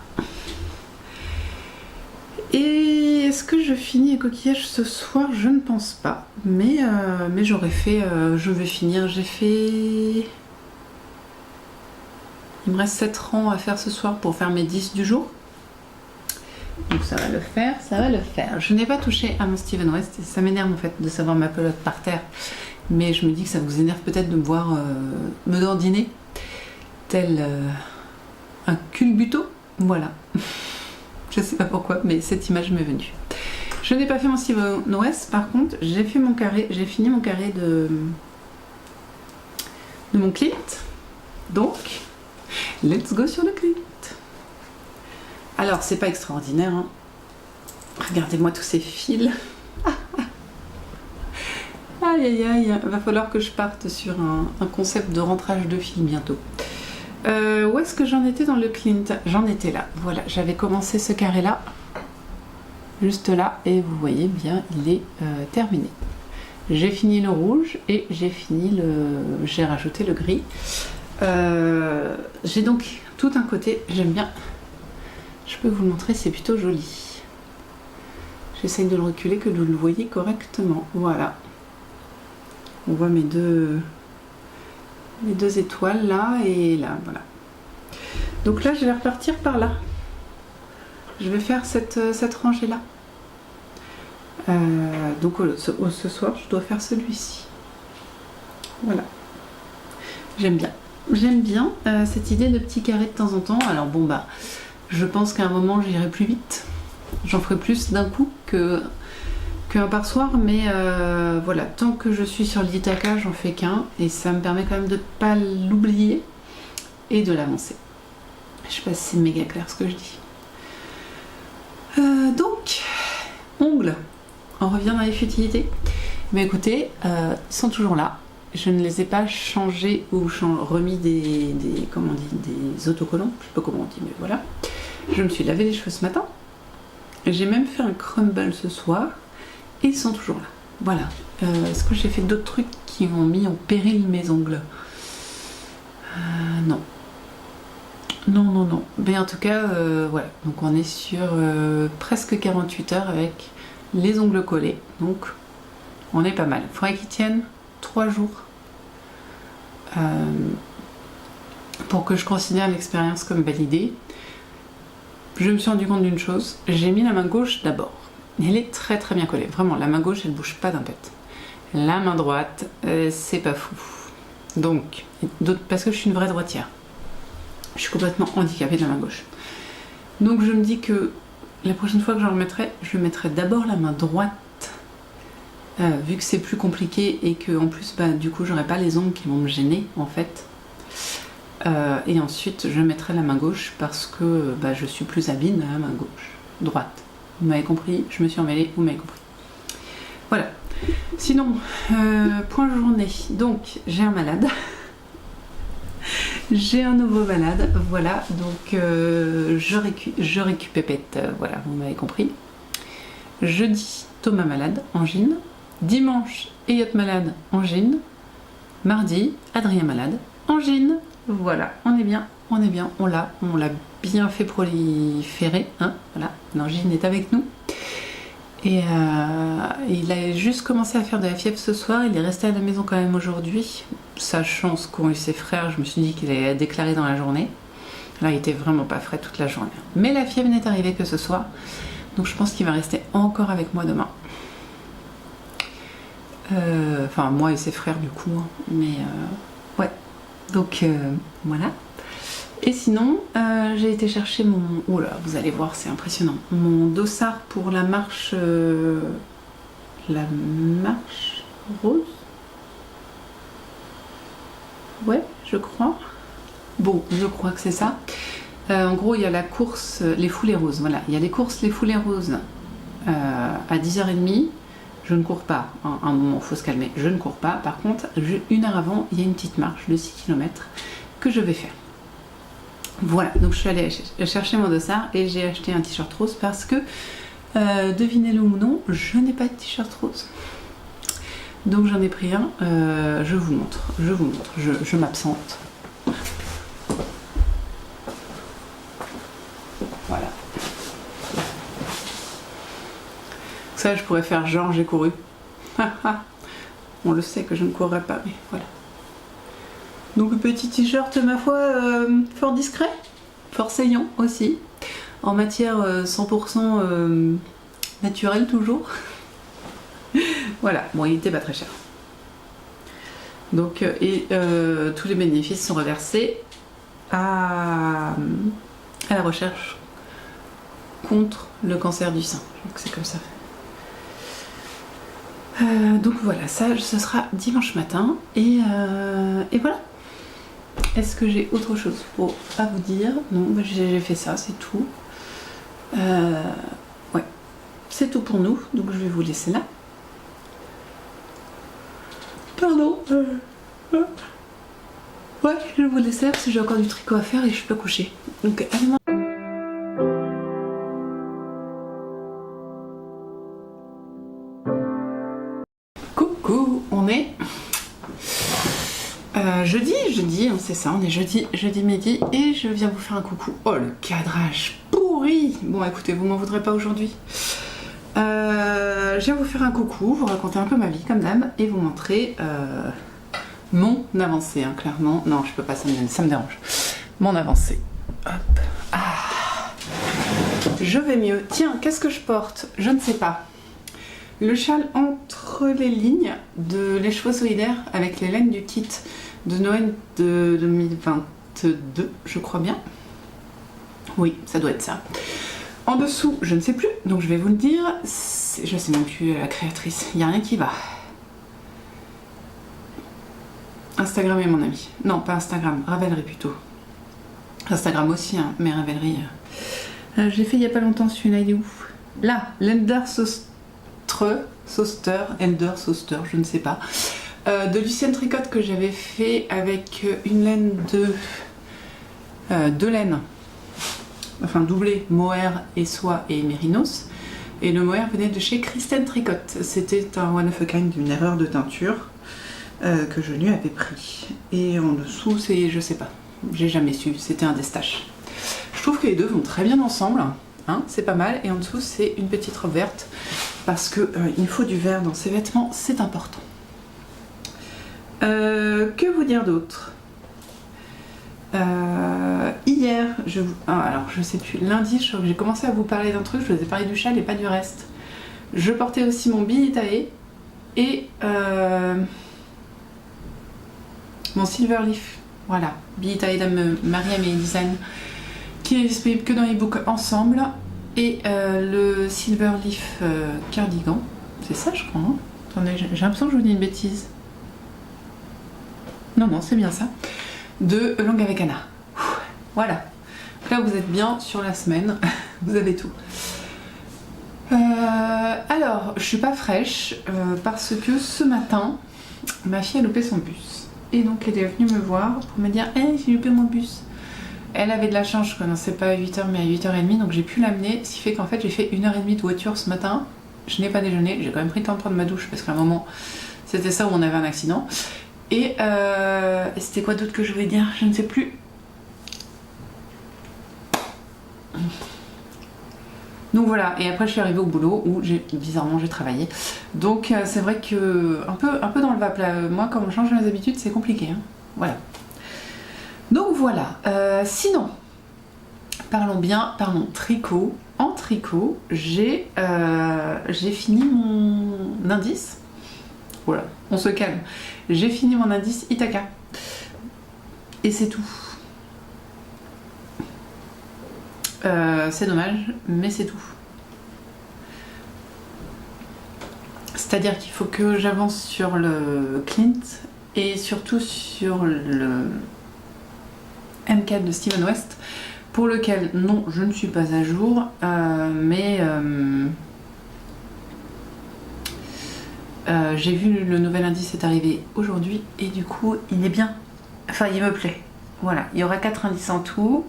Et est-ce que je finis les coquillages ce soir? Je ne pense pas. Mais j'aurais fait... je vais finir. J'ai fait... Il me reste 7 rangs à faire ce soir pour faire mes 10 du jour. Donc ça va le faire, ça va le faire. Je n'ai pas touché à mon Steven West. Et ça m'énerve en fait de savoir ma pelote par terre. Mais je me dis que ça vous énerve peut-être de me voir me dandiner. Tel un culbuto. Voilà. Je sais pas pourquoi, mais cette image m'est venue. Je n'ai pas fait mon Steven West. Par contre, j'ai fait mon carré. J'ai fini mon carré de mon Clint. Donc, let's go sur le Clint. Alors, c'est pas extraordinaire. Hein. Regardez-moi tous ces fils. Aïe aïe aïe, va falloir que je parte sur un concept de rentrage de fils bientôt. Où est-ce que j'en étais dans le Clint? J'en étais là, voilà, j'avais commencé ce carré là, juste là, et vous voyez bien, il est terminé. J'ai fini le rouge et j'ai rajouté le gris. J'ai donc tout un côté, j'aime bien, je peux vous le montrer, c'est plutôt joli. J'essaye de le reculer que vous le voyez correctement, voilà. On voit mes deux étoiles là et là, voilà. Donc là, je vais repartir par là. Je vais faire cette rangée là. Donc ce soir, je dois faire celui-ci. Voilà. J'aime bien. J'aime bien cette idée de petit carré de temps en temps. Alors bon bah, je pense qu'à un moment, j'irai plus vite. J'en ferai plus d'un coup qu'un par soir, mais voilà, tant que je suis sur l'Ithaca, j'en fais qu'un et ça me permet quand même de ne pas l'oublier et de l'avancer. Je sais pas si c'est méga clair ce que je dis. Donc, ongles, on revient dans les futilités. Mais écoutez, ils sont toujours là. Je ne les ai pas changés ou remis des autocollants, je sais pas comment on dit, mais voilà. Je me suis lavé les cheveux ce matin. J'ai même fait un crumble ce soir. Et ils sont toujours là. Voilà. Est-ce que j'ai fait d'autres trucs qui ont mis en péril mes ongles? Non. Non. Mais en tout cas, voilà. Donc on est sur presque 48 heures avec les ongles collés. Donc on est pas mal. Il faudrait qu'ils tiennent 3 jours pour que je considère l'expérience comme validée. Je me suis rendu compte d'une chose. J'ai mis la main gauche d'abord. Elle est très très bien collée, vraiment, la main gauche elle bouge pas d'un pet. La main droite, c'est pas fou. Donc, parce que je suis une vraie droitière. Je suis complètement handicapée de la main gauche. Donc je me dis que la prochaine fois que j'en remettrai, je mettrai d'abord la main droite, vu que c'est plus compliqué et que en plus, bah, du coup, j'aurai pas les ongles qui vont me gêner en fait. Et ensuite, je mettrai la main gauche parce que bah, je suis plus habile à la main gauche, droite. Vous m'avez compris, je me suis emmêlée, vous m'avez compris. Voilà. Sinon, point journée. Donc, j'ai un malade. J'ai un nouveau malade. Voilà. Donc, je récupépète. Voilà, vous m'avez compris. Jeudi, Thomas malade, angine. Dimanche, Elliot malade, angine. Mardi, Adrien malade, angine. Voilà, on est bien, on l'a bien fait proliférer, hein, voilà, l'angine est avec nous. Et il a juste commencé à faire de la fièvre ce soir, il est resté à la maison quand même aujourd'hui. Sachant ce qu'ont eu ses frères, je me suis dit qu'il allait déclarer dans la journée. Là, il était vraiment pas frais toute la journée. Mais la fièvre n'est arrivée que ce soir, donc je pense qu'il va rester encore avec moi demain. Enfin, moi et ses frères du coup, hein, mais ouais. Donc voilà. Et sinon, j'ai été chercher mon... Oh là, vous allez voir, c'est impressionnant. Mon dossard pour la marche... La marche rose? Ouais, je crois. Bon, je crois que c'est ça. En gros, il y a la course Les Foulées Roses. Voilà, il y a les courses Les Foulées Roses à 10h30. Je ne cours pas, hein, à un moment, il faut se calmer, je ne cours pas. Par contre, une heure avant, il y a une petite marche de 6 km que je vais faire. Voilà, donc je suis allée chercher mon dossard et j'ai acheté un t-shirt rose parce que, devinez-le ou non, je n'ai pas de t-shirt rose. Donc j'en ai pris un, je vous montre, je m'absente. Voilà. Ça, je pourrais faire genre j'ai couru. On le sait que je ne courrai pas, mais voilà. Donc petit t-shirt, ma foi, fort discret, fort saillant aussi, en matière 100% naturelle toujours. Voilà, bon, il était pas très cher. Donc, tous les bénéfices sont reversés à la recherche contre le cancer du sein. Donc c'est comme ça. Donc voilà, ça ce sera dimanche matin et voilà. Est-ce que j'ai autre chose à vous dire? Non, bah, j'ai fait ça, c'est tout. Ouais, c'est tout pour nous, donc je vais vous laisser là. Pardon. Ouais, je vais vous laisser là parce que j'ai encore du tricot à faire et je suis pas couchée. Donc allez-moi. Coucou, on est jeudi, c'est ça, on est jeudi midi et je viens vous faire un coucou. Oh le cadrage pourri. Bon écoutez, vous m'en voudrez pas aujourd'hui. Je viens vous faire un coucou, vous raconter un peu ma vie comme d'hab et vous montrer mon avancée, hein, clairement. Non, je peux pas, ça me dérange. Mon avancée. Hop. Ah. Je vais mieux. Tiens, qu'est-ce que je porte? Je ne sais pas. Le châle entre les lignes de Les Chevaux Solidaires avec les laines du kit de Noël de 2022, je crois bien. Oui, ça doit être ça. En dessous, je ne sais plus, donc je vais vous le dire. Je sais même plus la créatrice, il n'y a rien qui va. Instagram est mon ami. Non, pas Instagram, Ravelry plutôt. Instagram aussi, hein, mais Ravelry. Je l'ai fait il n'y a pas longtemps, celui-là, il est où? Là, l'Elder Soster, Elder Soster, je ne sais pas. De Lucienne Tricotte que j'avais fait avec une laine de... deux laines. Enfin doublé, mohair et soie et mérinos. Et le mohair venait de chez Kristen Tricotte. C'était un one of a kind, une erreur de teinture que je lui avais pris. Et en dessous, c'est, je sais pas, j'ai jamais su, c'était un destache. Je trouve que les deux vont très bien ensemble, hein, c'est pas mal. Et en dessous, c'est une petite robe verte parce que il faut du vert dans ses vêtements, c'est important. Que vous dire d'autre? Hier, alors je sais plus, lundi, j'ai commencé à vous parler d'un truc, je vous ai parlé du châle et pas du reste. Je portais aussi mon billet taillé et mon silver leaf, voilà, billet taillé de Mariam et Design, qui n'est disponible que dans l'ebook ensemble, et le silver leaf cardigan, c'est ça je crois, hein. Attendez, j'ai l'impression que je vous dis une bêtise. Non, c'est bien ça. De Longue avec Anna. Voilà. Là, vous êtes bien sur la semaine. Vous avez tout. Alors, je suis pas fraîche parce que ce matin, ma fille a loupé son bus. Et donc, elle est venue me voir pour me dire « Hey, j'ai loupé mon bus ». Elle avait de la chance, je commençais pas à 8h mais à 8h30, donc j'ai pu l'amener. Ce qui fait qu'en fait, j'ai fait 1h30 de voiture ce matin. Je n'ai pas déjeuné. J'ai quand même pris le temps de prendre ma douche parce qu'à un moment, c'était ça où on avait un accident. Et c'était quoi d'autre que je voulais dire? Je ne sais plus. Donc voilà, et après je suis arrivée au boulot où bizarrement j'ai travaillé. Donc c'est vrai que un peu dans le vape là. Moi, comme on change mes habitudes, c'est compliqué, hein. Voilà. Donc voilà. Sinon, parlons tricot. En tricot, j'ai fini mon indice. Voilà, on se calme. J'ai fini mon indice Ithaka. Et c'est tout. C'est dommage, mais c'est tout. C'est-à-dire qu'il faut que j'avance sur le Clint et surtout sur le M4 de Steven West, pour lequel, non, je ne suis pas à jour, mais J'ai vu le nouvel indice est arrivé aujourd'hui et du coup il est bien. Enfin il me plaît. Voilà, il y aura 4 indices en tout.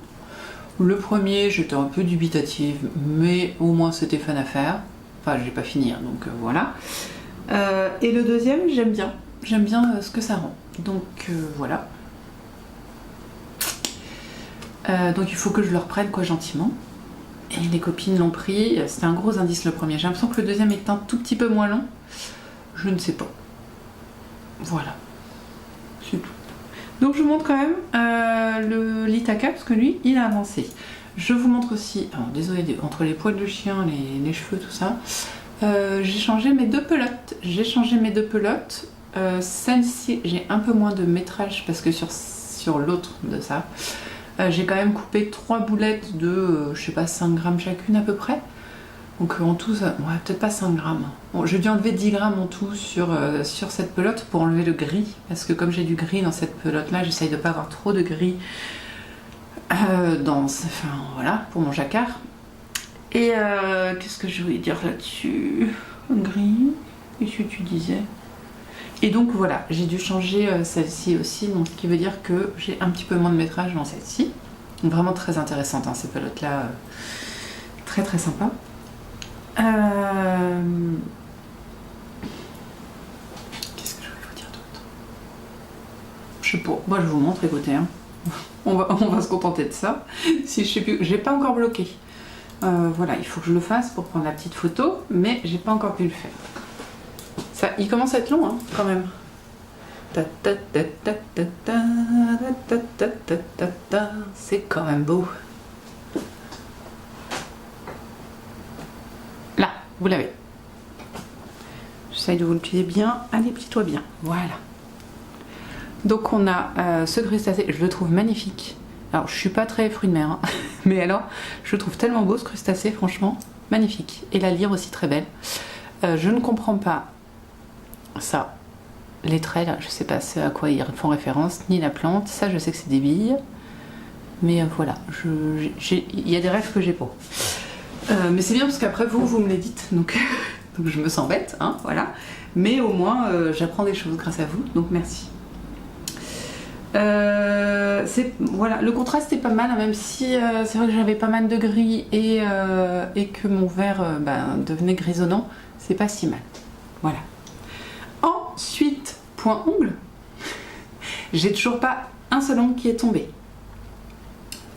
Le premier j'étais un peu dubitative mais au moins c'était fun à faire. Enfin j'ai pas fini hein, donc voilà. Et le deuxième j'aime bien. J'aime bien ce que ça rend. Donc voilà. Donc il faut que je le reprenne quoi gentiment. Et les copines l'ont pris. C'était un gros indice le premier. J'ai l'impression que le deuxième est un tout petit peu moins long. Je ne sais pas. Voilà. C'est tout. Donc je vous montre quand même le l'Ithaca parce que lui il a avancé. Je vous montre aussi, alors désolé, entre les poils de chien, les cheveux, tout ça, j'ai changé mes deux pelotes. Celle-ci, j'ai un peu moins de métrage parce que sur l'autre de ça, j'ai quand même coupé 3 boulettes de, je sais pas, 5 grammes chacune à peu près. Donc en tout, ça, ouais, peut-être pas 5 grammes. Bon, j'ai dû enlever 10 grammes en tout sur cette pelote pour enlever le gris. Parce que comme j'ai du gris dans cette pelote-là, j'essaye de pas avoir trop de gris enfin voilà, pour mon jacquard. Et qu'est-ce que je voulais dire là-dessus? Gris, qu'est-ce que tu disais? Et donc voilà, j'ai dû changer celle-ci aussi, donc ce qui veut dire que j'ai un petit peu moins de métrage dans celle-ci. Vraiment très intéressante, hein, ces pelotes-là, très très sympa. Qu'est-ce que je voulais vous dire d'autre? Je sais pas, moi je vous montre, écoutez, hein. on va se contenter de ça. Si je sais plus, j'ai pas encore bloqué. Voilà, il faut que je le fasse pour prendre la petite photo, mais j'ai pas encore pu le faire. Ça, il commence à être long, hein, quand même. C'est quand même beau. Là, vous l'avez. J'essaye de vous le plier bien. Allez, plie-toi bien. Voilà. Donc on a ce crustacé, je le trouve magnifique. Alors je suis pas très fruit de mer, hein, mais alors je le trouve tellement beau ce crustacé, franchement, magnifique. Et la lyre aussi très belle. Je ne comprends pas ça, les traits là, je sais pas à quoi ils font référence, ni la plante, ça je sais que c'est des billes. Mais voilà, il y a des rêves que j'ai pas. Mais c'est bien parce qu'après vous me les dites, donc, donc je me sens bête, hein, voilà. Mais au moins j'apprends des choses grâce à vous, donc merci. Voilà, le contraste est pas mal, hein, même si c'est vrai que j'avais pas mal de gris et que mon vert devenait grisonnant, c'est pas si mal. Voilà. Ensuite, point ongle. J'ai toujours pas un seul ongle qui est tombé.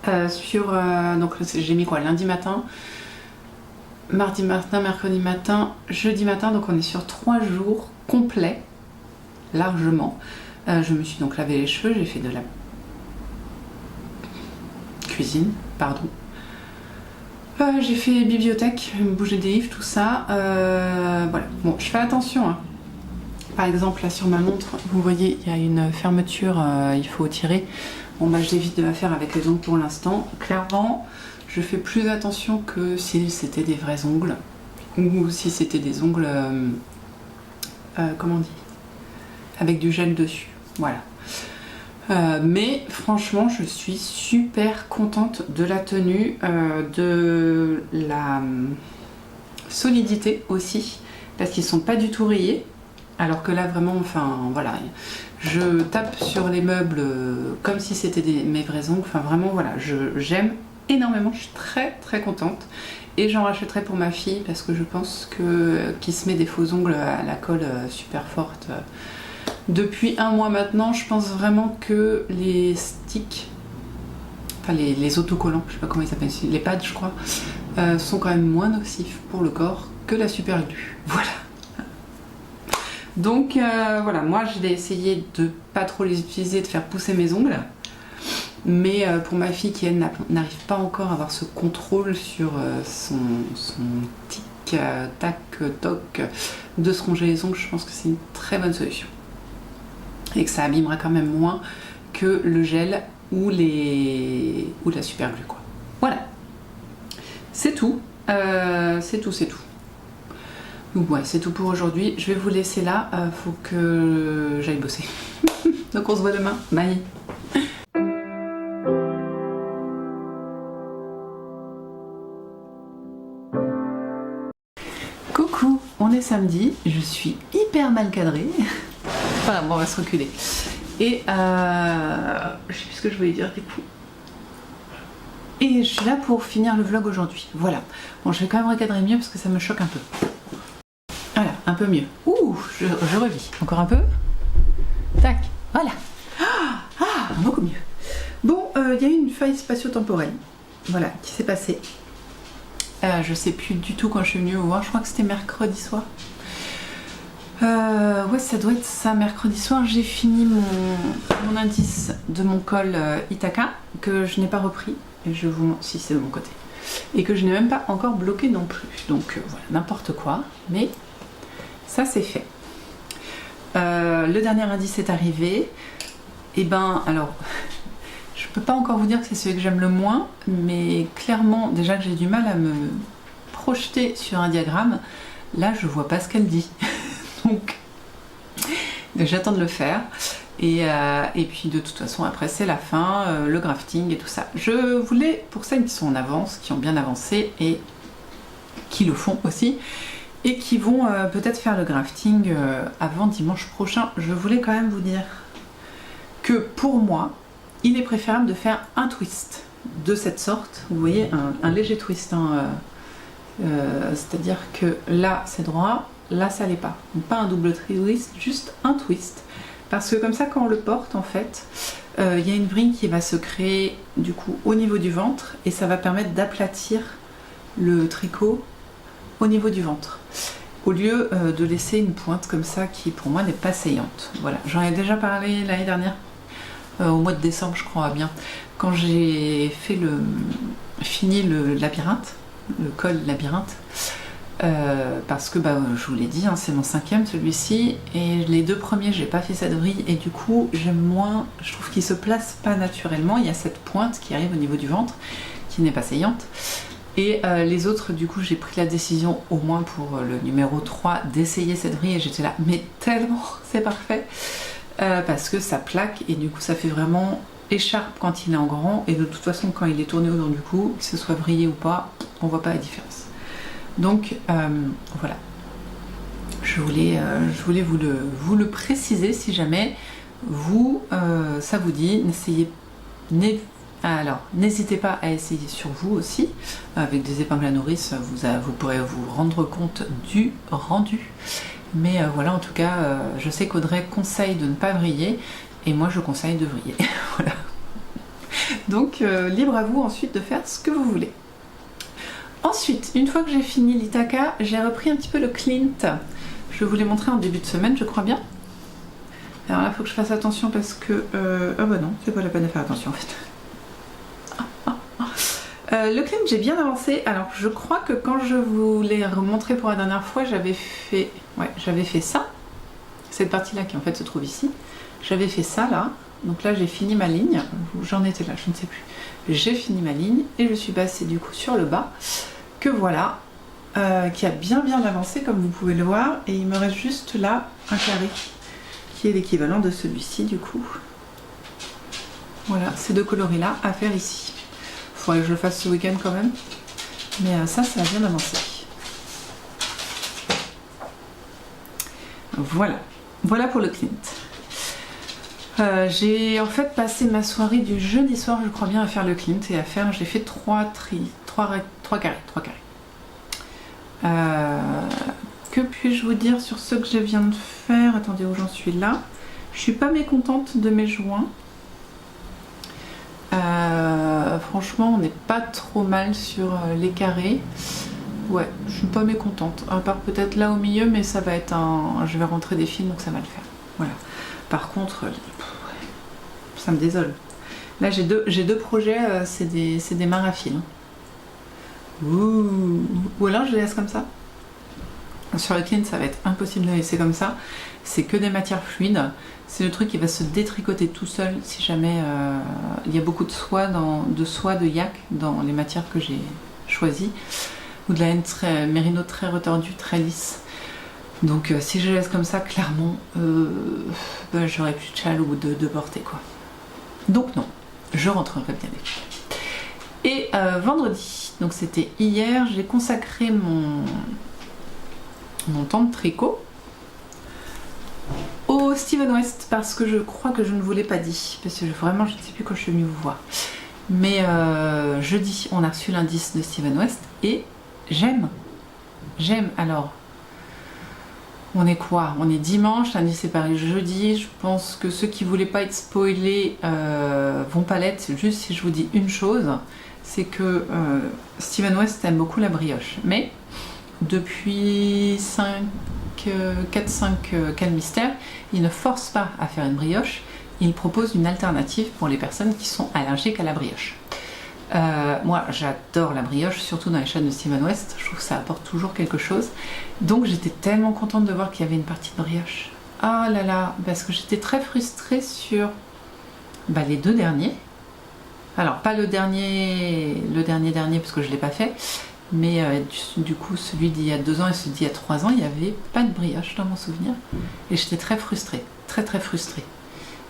Donc j'ai mis quoi, lundi matin, mardi matin, mercredi matin, jeudi matin, donc on est sur 3 jours complets, largement. Je me suis donc lavé les cheveux, j'ai fait de la cuisine, pardon. J'ai fait bibliothèque, bouger des livres, tout ça. Voilà. Bon, je fais attention. Hein. Par exemple, là sur ma montre, vous voyez, il y a une fermeture, il faut tirer. Bon, bah, j'évite de la faire avec les ongles pour l'instant. Clairement, je fais plus attention que si c'était des vrais ongles ou si c'était des ongles, comment on dit, avec du gel dessus. Voilà. Mais franchement, je suis super contente de la tenue, de la solidité aussi, parce qu'ils sont pas du tout rayés. Alors que là, vraiment, enfin, voilà, je tape sur les meubles comme si c'était mes vrais ongles. Enfin, vraiment, voilà, j'aime énormément. Je suis très très contente. Et j'en rachèterai pour ma fille parce que je pense que qui se met des faux ongles à la colle super forte. Depuis 1 mois maintenant, je pense vraiment que les sticks, enfin les autocollants, je sais pas comment ils s'appellent, les pads je crois, sont quand même moins nocifs pour le corps que la super glue. Voilà. Donc voilà, moi je vais essayer de pas trop les utiliser, de faire pousser mes ongles. Mais pour ma fille qui elle n'arrive pas encore à avoir ce contrôle sur son tic, tac, toc de se ronger les ongles, je pense que c'est une très bonne solution. Et que ça abîmera quand même moins que le gel ou la super glue quoi. Voilà. C'est tout. C'est tout. Donc ouais, c'est tout pour aujourd'hui. Je vais vous laisser là. Faut que j'aille bosser. Donc on se voit demain. Bye. Coucou, on est samedi. Je suis hyper hyper mal cadré. Voilà, bon, on va se reculer. Et je sais plus ce que je voulais dire du coup. Et je suis là pour finir le vlog aujourd'hui. Voilà. Bon, je vais quand même recadrer mieux parce que ça me choque un peu. Voilà, un peu mieux. Ouh, je revis. Encore un peu. Tac, voilà. Beaucoup mieux. Bon, il y a eu une faille spatio-temporelle. Voilà, qui s'est passée. Je sais plus du tout quand je suis venue vous voir. Je crois que c'était mercredi soir. Ouais, ça doit être ça. Mercredi soir, j'ai fini mon indice de mon col Ithaca que je n'ai pas repris. Et je vous montre si c'est de mon côté. Et que je n'ai même pas encore bloqué non plus. Donc voilà, n'importe quoi. Mais ça, c'est fait. Le dernier indice est arrivé. Et ben, alors, je peux pas encore vous dire que c'est celui que j'aime le moins. Mais clairement, déjà que j'ai du mal à me projeter sur un diagramme. Là, je vois pas ce qu'elle dit. Donc j'attends de le faire et puis de toute façon après c'est la fin, le grafting et tout ça. Je voulais, pour celles qui sont en avance, qui ont bien avancé et qui le font aussi et qui vont peut-être faire le grafting avant dimanche prochain, je voulais quand même vous dire que pour moi il est préférable de faire un twist de cette sorte, vous voyez, un léger twist, hein, c'est-à-dire que là c'est droit, là ça l'est pas. Donc pas un double twist, juste un twist. Parce que comme ça quand on le porte en fait, il y a une vrille qui va se créer du coup au niveau du ventre et ça va permettre d'aplatir le tricot au niveau du ventre. Au lieu de laisser une pointe comme ça qui pour moi n'est pas saillante. Voilà, j'en ai déjà parlé l'année dernière, au mois de décembre je crois bien, quand j'ai fait fini le labyrinthe, le col labyrinthe. Parce que je vous l'ai dit, hein, c'est mon 5e celui-ci et les 2 premiers j'ai pas fait cette vrille et du coup j'aime moins, je trouve qu'il se place pas naturellement, il y a cette pointe qui arrive au niveau du ventre qui n'est pas saillante et les autres du coup j'ai pris la décision au moins pour le numéro 3 d'essayer cette vrille et j'étais là mais tellement c'est parfait parce que ça plaque et du coup ça fait vraiment écharpe quand il est en grand et de toute façon quand il est tourné autour du cou, que ce soit vrillé ou pas, on voit pas la différence. Donc voilà, je voulais vous le préciser si jamais ça vous dit. Alors n'hésitez pas à essayer sur vous aussi, avec des épingles à nourrice, vous pourrez vous rendre compte du rendu. Mais voilà, en tout cas, je sais qu'Audrey conseille de ne pas vriller, et moi je conseille de vriller. Voilà. Donc libre à vous ensuite de faire ce que vous voulez. Ensuite, une fois que j'ai fini l'Ithaca, j'ai repris un petit peu le Clint. Je vous l'ai montré en début de semaine, je crois bien. Alors là, il faut que je fasse attention parce que... Ah bah non, c'est pas la peine de faire attention en fait. Le Clint, j'ai bien avancé. Alors, je crois que quand je vous l'ai remontré pour la dernière fois, j'avais fait ça. Cette partie-là qui en fait se trouve ici. J'avais fait ça là. Donc là, j'ai fini ma ligne. J'en étais là, je ne sais plus. J'ai fini ma ligne et je suis passée du coup sur le bas. Que voilà, qui a bien avancé comme vous pouvez le voir. Et il me reste juste là un carré qui est l'équivalent de celui-ci du coup. Voilà, ces 2 coloris là à faire ici. Il faudrait que je le fasse ce week-end quand même. Mais ça a bien avancé. Voilà pour le Clint. J'ai en fait passé ma soirée du jeudi soir, je crois bien, à faire le Clint et j'ai fait 3 carrés. Que puis-je vous dire sur ce que je viens de faire? Attendez, où j'en suis là. Je suis pas mécontente de mes joints. Franchement, on n'est pas trop mal sur les carrés. Ouais, je suis pas mécontente. À part peut-être là au milieu, mais ça va être je vais rentrer des fils, donc ça va le faire. Voilà. Par contre, ça me désole. Là, j'ai deux projets, c'est des mains à fil. Ouh. Ou alors je les laisse comme ça. Sur le Clint, ça va être impossible de laisser comme ça. C'est que des matières fluides. C'est le truc qui va se détricoter tout seul si jamais il y a beaucoup de soie, de yak dans les matières que j'ai choisies. Ou de la laine mérino très retordue, très lisse. Donc si je laisse comme ça, clairement, j'aurais plus de châle au bout de portée, quoi. Donc non, je rentrerai bien les. Et vendredi, donc c'était hier, j'ai consacré mon temps de tricot Steven West, parce que je crois que je ne vous l'ai pas dit, parce que vraiment je ne sais plus quand je suis venue vous voir. Mais jeudi, on a reçu l'indice de Steven West et j'aime. Alors, on est quoi? On est dimanche, l'indice est paru jeudi. Je pense que ceux qui voulaient pas être spoilés vont pas l'être. Juste si je vous dis une chose, c'est que Steven West aime beaucoup la brioche. Mais depuis 4-5 cas mystères, il ne force pas à faire une brioche. Il propose une alternative pour les personnes qui sont allergiques à la brioche. Moi j'adore la brioche, surtout dans les chaînes de Steven West, je trouve que ça apporte toujours quelque chose. Donc j'étais tellement contente de voir qu'il y avait une partie de brioche. Ah là là, parce que j'étais très frustrée sur les deux derniers. Alors pas le dernier parce que je ne l'ai pas fait, mais du coup celui d'il y a 2 ans et celui d'il y a 3 ans, il n'y avait pas de brioche dans mon souvenir. Et j'étais très frustrée, très frustrée.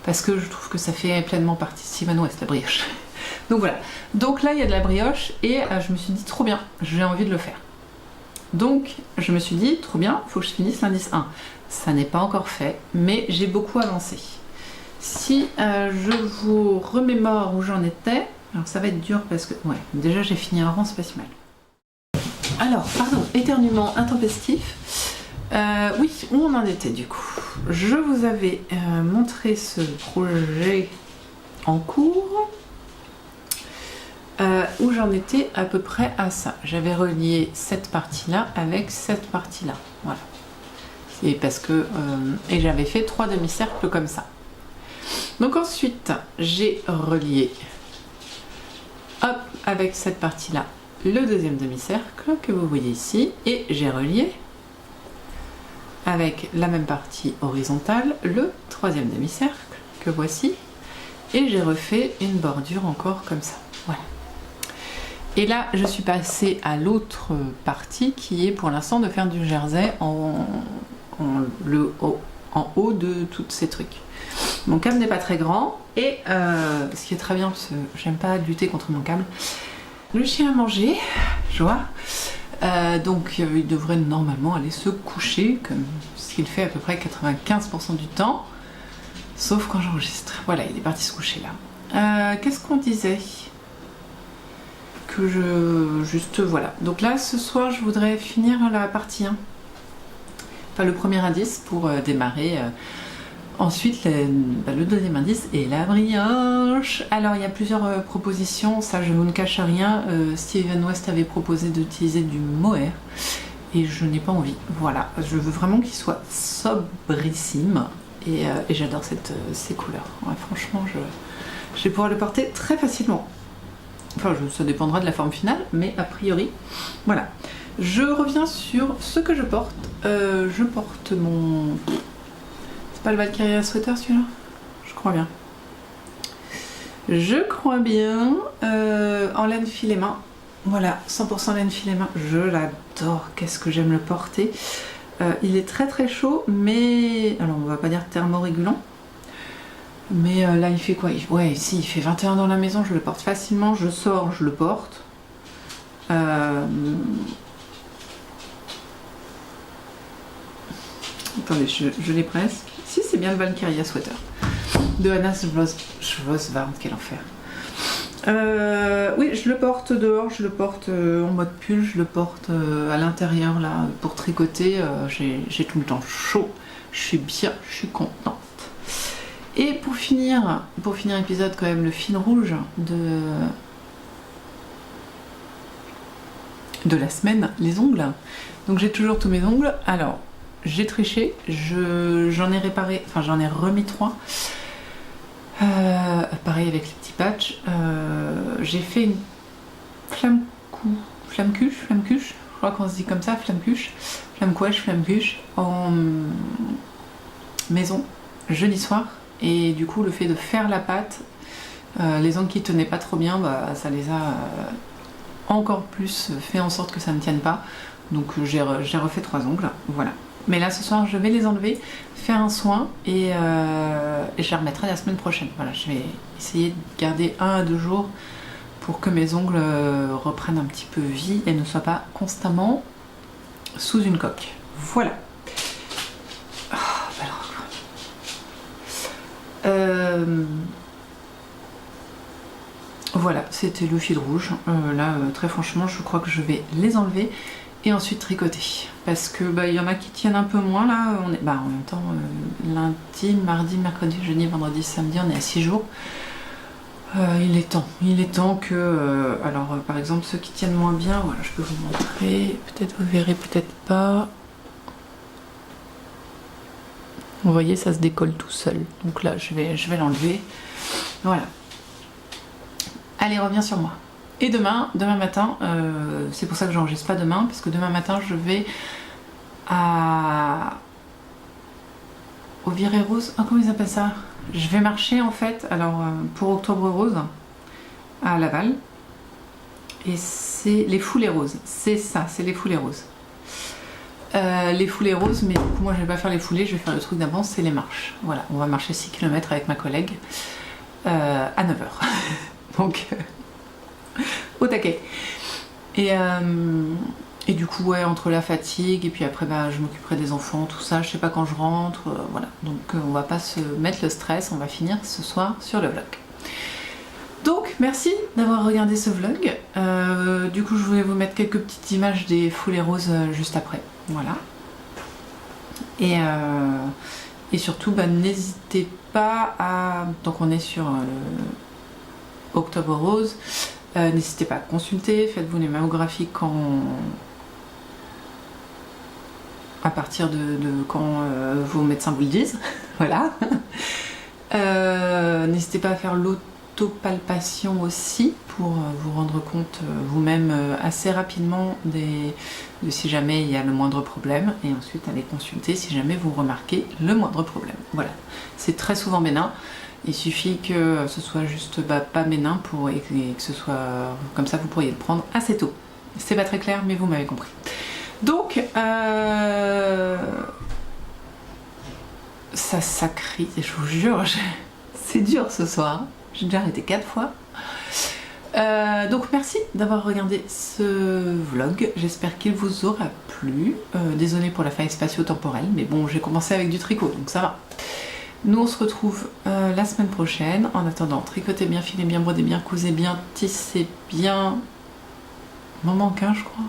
Parce que je trouve que ça fait pleinement partie de Steven West, la brioche. Donc voilà. Donc là, il y a de la brioche et je me suis dit, trop bien, j'ai envie de le faire. Donc, je me suis dit, trop bien, il faut que je finisse l'indice 1. Ça n'est pas encore fait, mais j'ai beaucoup avancé. Si je vous remémore où j'en étais, alors ça va être dur parce que, ouais, déjà j'ai fini un rang, c'est pas si mal. Alors, pardon, éternuement intempestif. Oui, où on en était du coup? Je vous avais montré ce projet en cours où j'en étais à peu près à ça. J'avais relié cette partie-là avec cette partie-là. Voilà. C'est parce que... et j'avais fait 3 demi-cercles comme ça. Donc ensuite, j'ai relié hop, avec cette partie-là le deuxième demi-cercle que vous voyez ici et j'ai relié avec la même partie horizontale, le troisième demi-cercle que voici, et j'ai refait une bordure encore comme ça. Voilà. Et là, je suis passée à l'autre partie qui est pour l'instant de faire du jersey en haut de tous ces trucs. Mon câble n'est pas très grand et ce qui est très bien parce que j'aime pas lutter contre mon câble. Le chien a mangé, je vois. Donc il devrait normalement aller se coucher, comme ce qu'il fait à peu près 95% du temps, sauf quand j'enregistre. Voilà, il est parti se coucher là. Qu'est-ce qu'on disait? Que juste voilà. Donc là, ce soir, je voudrais finir la partie 1. Enfin, le premier indice pour démarrer. Ensuite, le deuxième indice est la brioche. Alors, il y a plusieurs propositions, ça je ne vous cache rien. Steven West avait proposé d'utiliser du mohair et je n'ai pas envie. Voilà, je veux vraiment qu'il soit sobrissime et j'adore ces couleurs. Ouais, franchement, je vais pouvoir le porter très facilement. Enfin, ça dépendra de la forme finale, mais a priori, voilà. Je reviens sur ce que je porte. Je porte mon... C'est pas le Valkyria sweater celui-là? Je crois bien. Je crois bien. En laine filet main. Voilà, 100% laine filet main. Je l'adore. Qu'est-ce que j'aime le porter. Il est très chaud, mais... Alors, on va pas dire thermorégulant. Mais là, il fait quoi? Ouais, si, il fait 21 dans la maison. Je le porte facilement. Je sors, je le porte. Attendez, je l'ai presque. Si, c'est bien le Valkyria sweater de Anna Schwarzwald, quel enfer. Oui, je le porte dehors, je le porte en mode pull, je le porte à l'intérieur là pour tricoter. J'ai tout le temps chaud, je suis bien, je suis contente. Et pour finir l'épisode, quand même, le fil rouge de la semaine, les ongles. Donc j'ai toujours tous mes ongles. Alors, j'ai triché, j'en ai réparé, enfin j'en ai remis 3. Pareil avec les petits patchs. J'ai fait une flamme-cuche, je crois qu'on se dit comme ça, flamme-cuche en maison jeudi soir. Et du coup, le fait de faire la pâte, les ongles qui tenaient pas trop bien, ça les a encore plus fait en sorte que ça ne tienne pas. Donc j'ai refait 3 ongles, voilà. Mais là ce soir je vais les enlever, faire un soin et je les remettrai la semaine prochaine. Voilà, je vais essayer de garder 1 à 2 jours pour que mes ongles reprennent un petit peu vie et ne soient pas constamment sous une coque. Voilà. Oh, alors, Voilà, c'était le fil rouge. Là, très franchement, je crois que je vais les enlever et ensuite tricoter. Parce que il y en a qui tiennent un peu moins là. On est, en même temps, lundi, mardi, mercredi, jeudi, vendredi, samedi, on est à 6 jours. Il est temps que... alors, par exemple, ceux qui tiennent moins bien, voilà, je peux vous montrer. Peut-être vous verrez, peut-être pas. Vous voyez, ça se décolle tout seul. Donc là, je vais l'enlever. Voilà. Allez, reviens sur moi. Et demain matin, c'est pour ça que j'enregistre pas demain, parce que demain matin, je vais au Virée Rose. Oh, comment ils appellent ça? Je vais marcher en fait, alors pour Octobre Rose, à Laval. Et c'est les Foulées Roses. C'est ça, c'est les Foulées Roses. Les foulées roses, mais du coup, moi je vais pas faire les foulées, je vais faire le truc d'avance, c'est les marches. Voilà, on va marcher 6 km avec ma collègue à 9 h. Donc, au taquet. Et du coup, ouais, entre la fatigue et puis après, je m'occuperai des enfants, tout ça, je sais pas quand je rentre, voilà. Donc, on va pas se mettre le stress, on va finir ce soir sur le vlog. Donc, merci d'avoir regardé ce vlog. Du coup, je voulais vous mettre quelques petites images des foulées roses juste après. Voilà. Et surtout, n'hésitez pas à... Donc, on est sur Octobre Rose. N'hésitez pas à consulter, faites-vous les mammographies à partir de quand vos médecins vous le disent. Voilà. N'hésitez pas à faire l'autopalpation aussi pour vous rendre compte vous-même assez rapidement de si jamais il y a le moindre problème, et ensuite aller consulter si jamais vous remarquez le moindre problème. Voilà, c'est très souvent bénin. Il suffit que ce soit juste pas bénin et que ce soit comme ça, vous pourriez le prendre assez tôt. C'est pas très clair, mais vous m'avez compris. Donc, ça crie, je vous jure, c'est dur ce soir. J'ai déjà arrêté 4 fois. Donc merci d'avoir regardé ce vlog. J'espère qu'il vous aura plu. Désolée pour la faille spatio-temporelle, mais bon, j'ai commencé avec du tricot, donc ça va. Nous on se retrouve la semaine prochaine. En attendant, tricotez bien, filez bien, brodez bien, cousez bien, tissez bien. M'en manque un, je crois.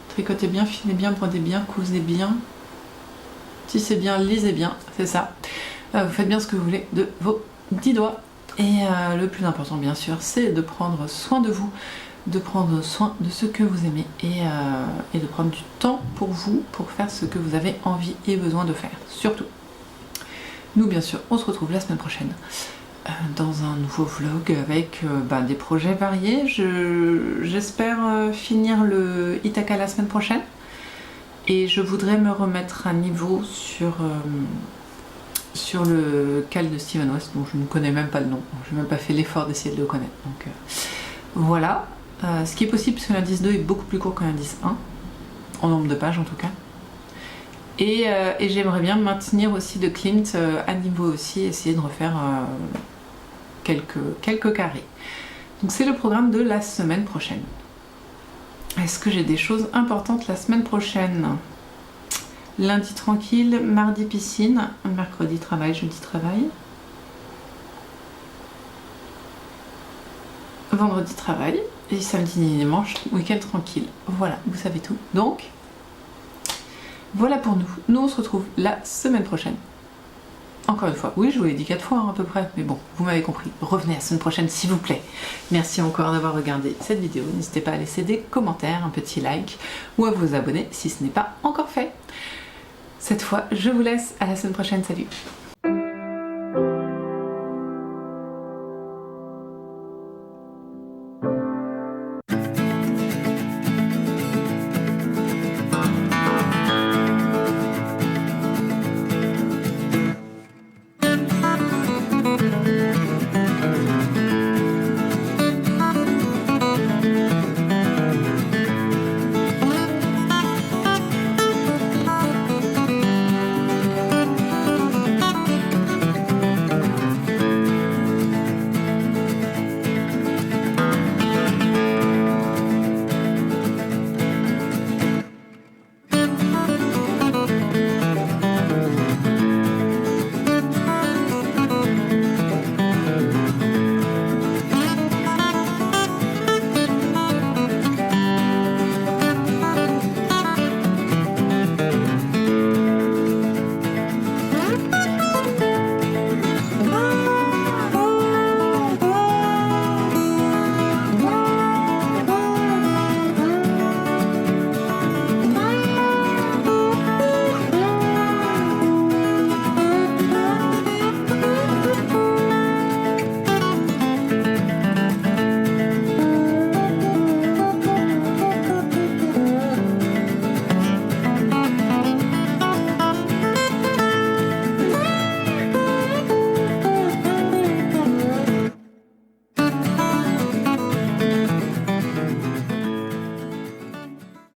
Tricotez bien, filez bien, brodez bien, cousez bien, tissez bien, lisez bien, c'est ça. Vous faites bien ce que vous voulez de vos 10 doigts. Et le plus important, bien sûr, c'est de prendre soin de vous, de prendre soin de ce que vous aimez et de prendre du temps pour vous, pour faire ce que vous avez envie et besoin de faire, surtout. Nous, bien sûr, on se retrouve la semaine prochaine dans un nouveau vlog avec des projets variés. J'espère finir le Ithaka la semaine prochaine. Et je voudrais me remettre à niveau sur le cal de Steven West, dont je ne connais même pas le nom. Je n'ai même pas fait l'effort d'essayer de le connaître. Donc voilà. Ce qui est possible, parce que l'indice 2 est beaucoup plus court que l'indice 1, en nombre de pages en tout cas. Et j'aimerais bien maintenir aussi de Klimt à niveau aussi, essayer de refaire quelques carrés. Donc c'est le programme de la semaine prochaine. Est-ce que j'ai des choses importantes la semaine prochaine? Lundi tranquille, mardi piscine, mercredi travail, jeudi travail. Vendredi travail, et samedi et dimanche, week-end tranquille. Voilà, vous savez tout. Donc, voilà pour nous. Nous, on se retrouve la semaine prochaine. Encore une fois, oui, je vous l'ai dit 4 fois à peu près, mais bon, vous m'avez compris. Revenez la semaine prochaine, s'il vous plaît. Merci encore d'avoir regardé cette vidéo. N'hésitez pas à laisser des commentaires, un petit like, ou à vous abonner si ce n'est pas encore fait. Cette fois, je vous laisse. À la semaine prochaine. Salut!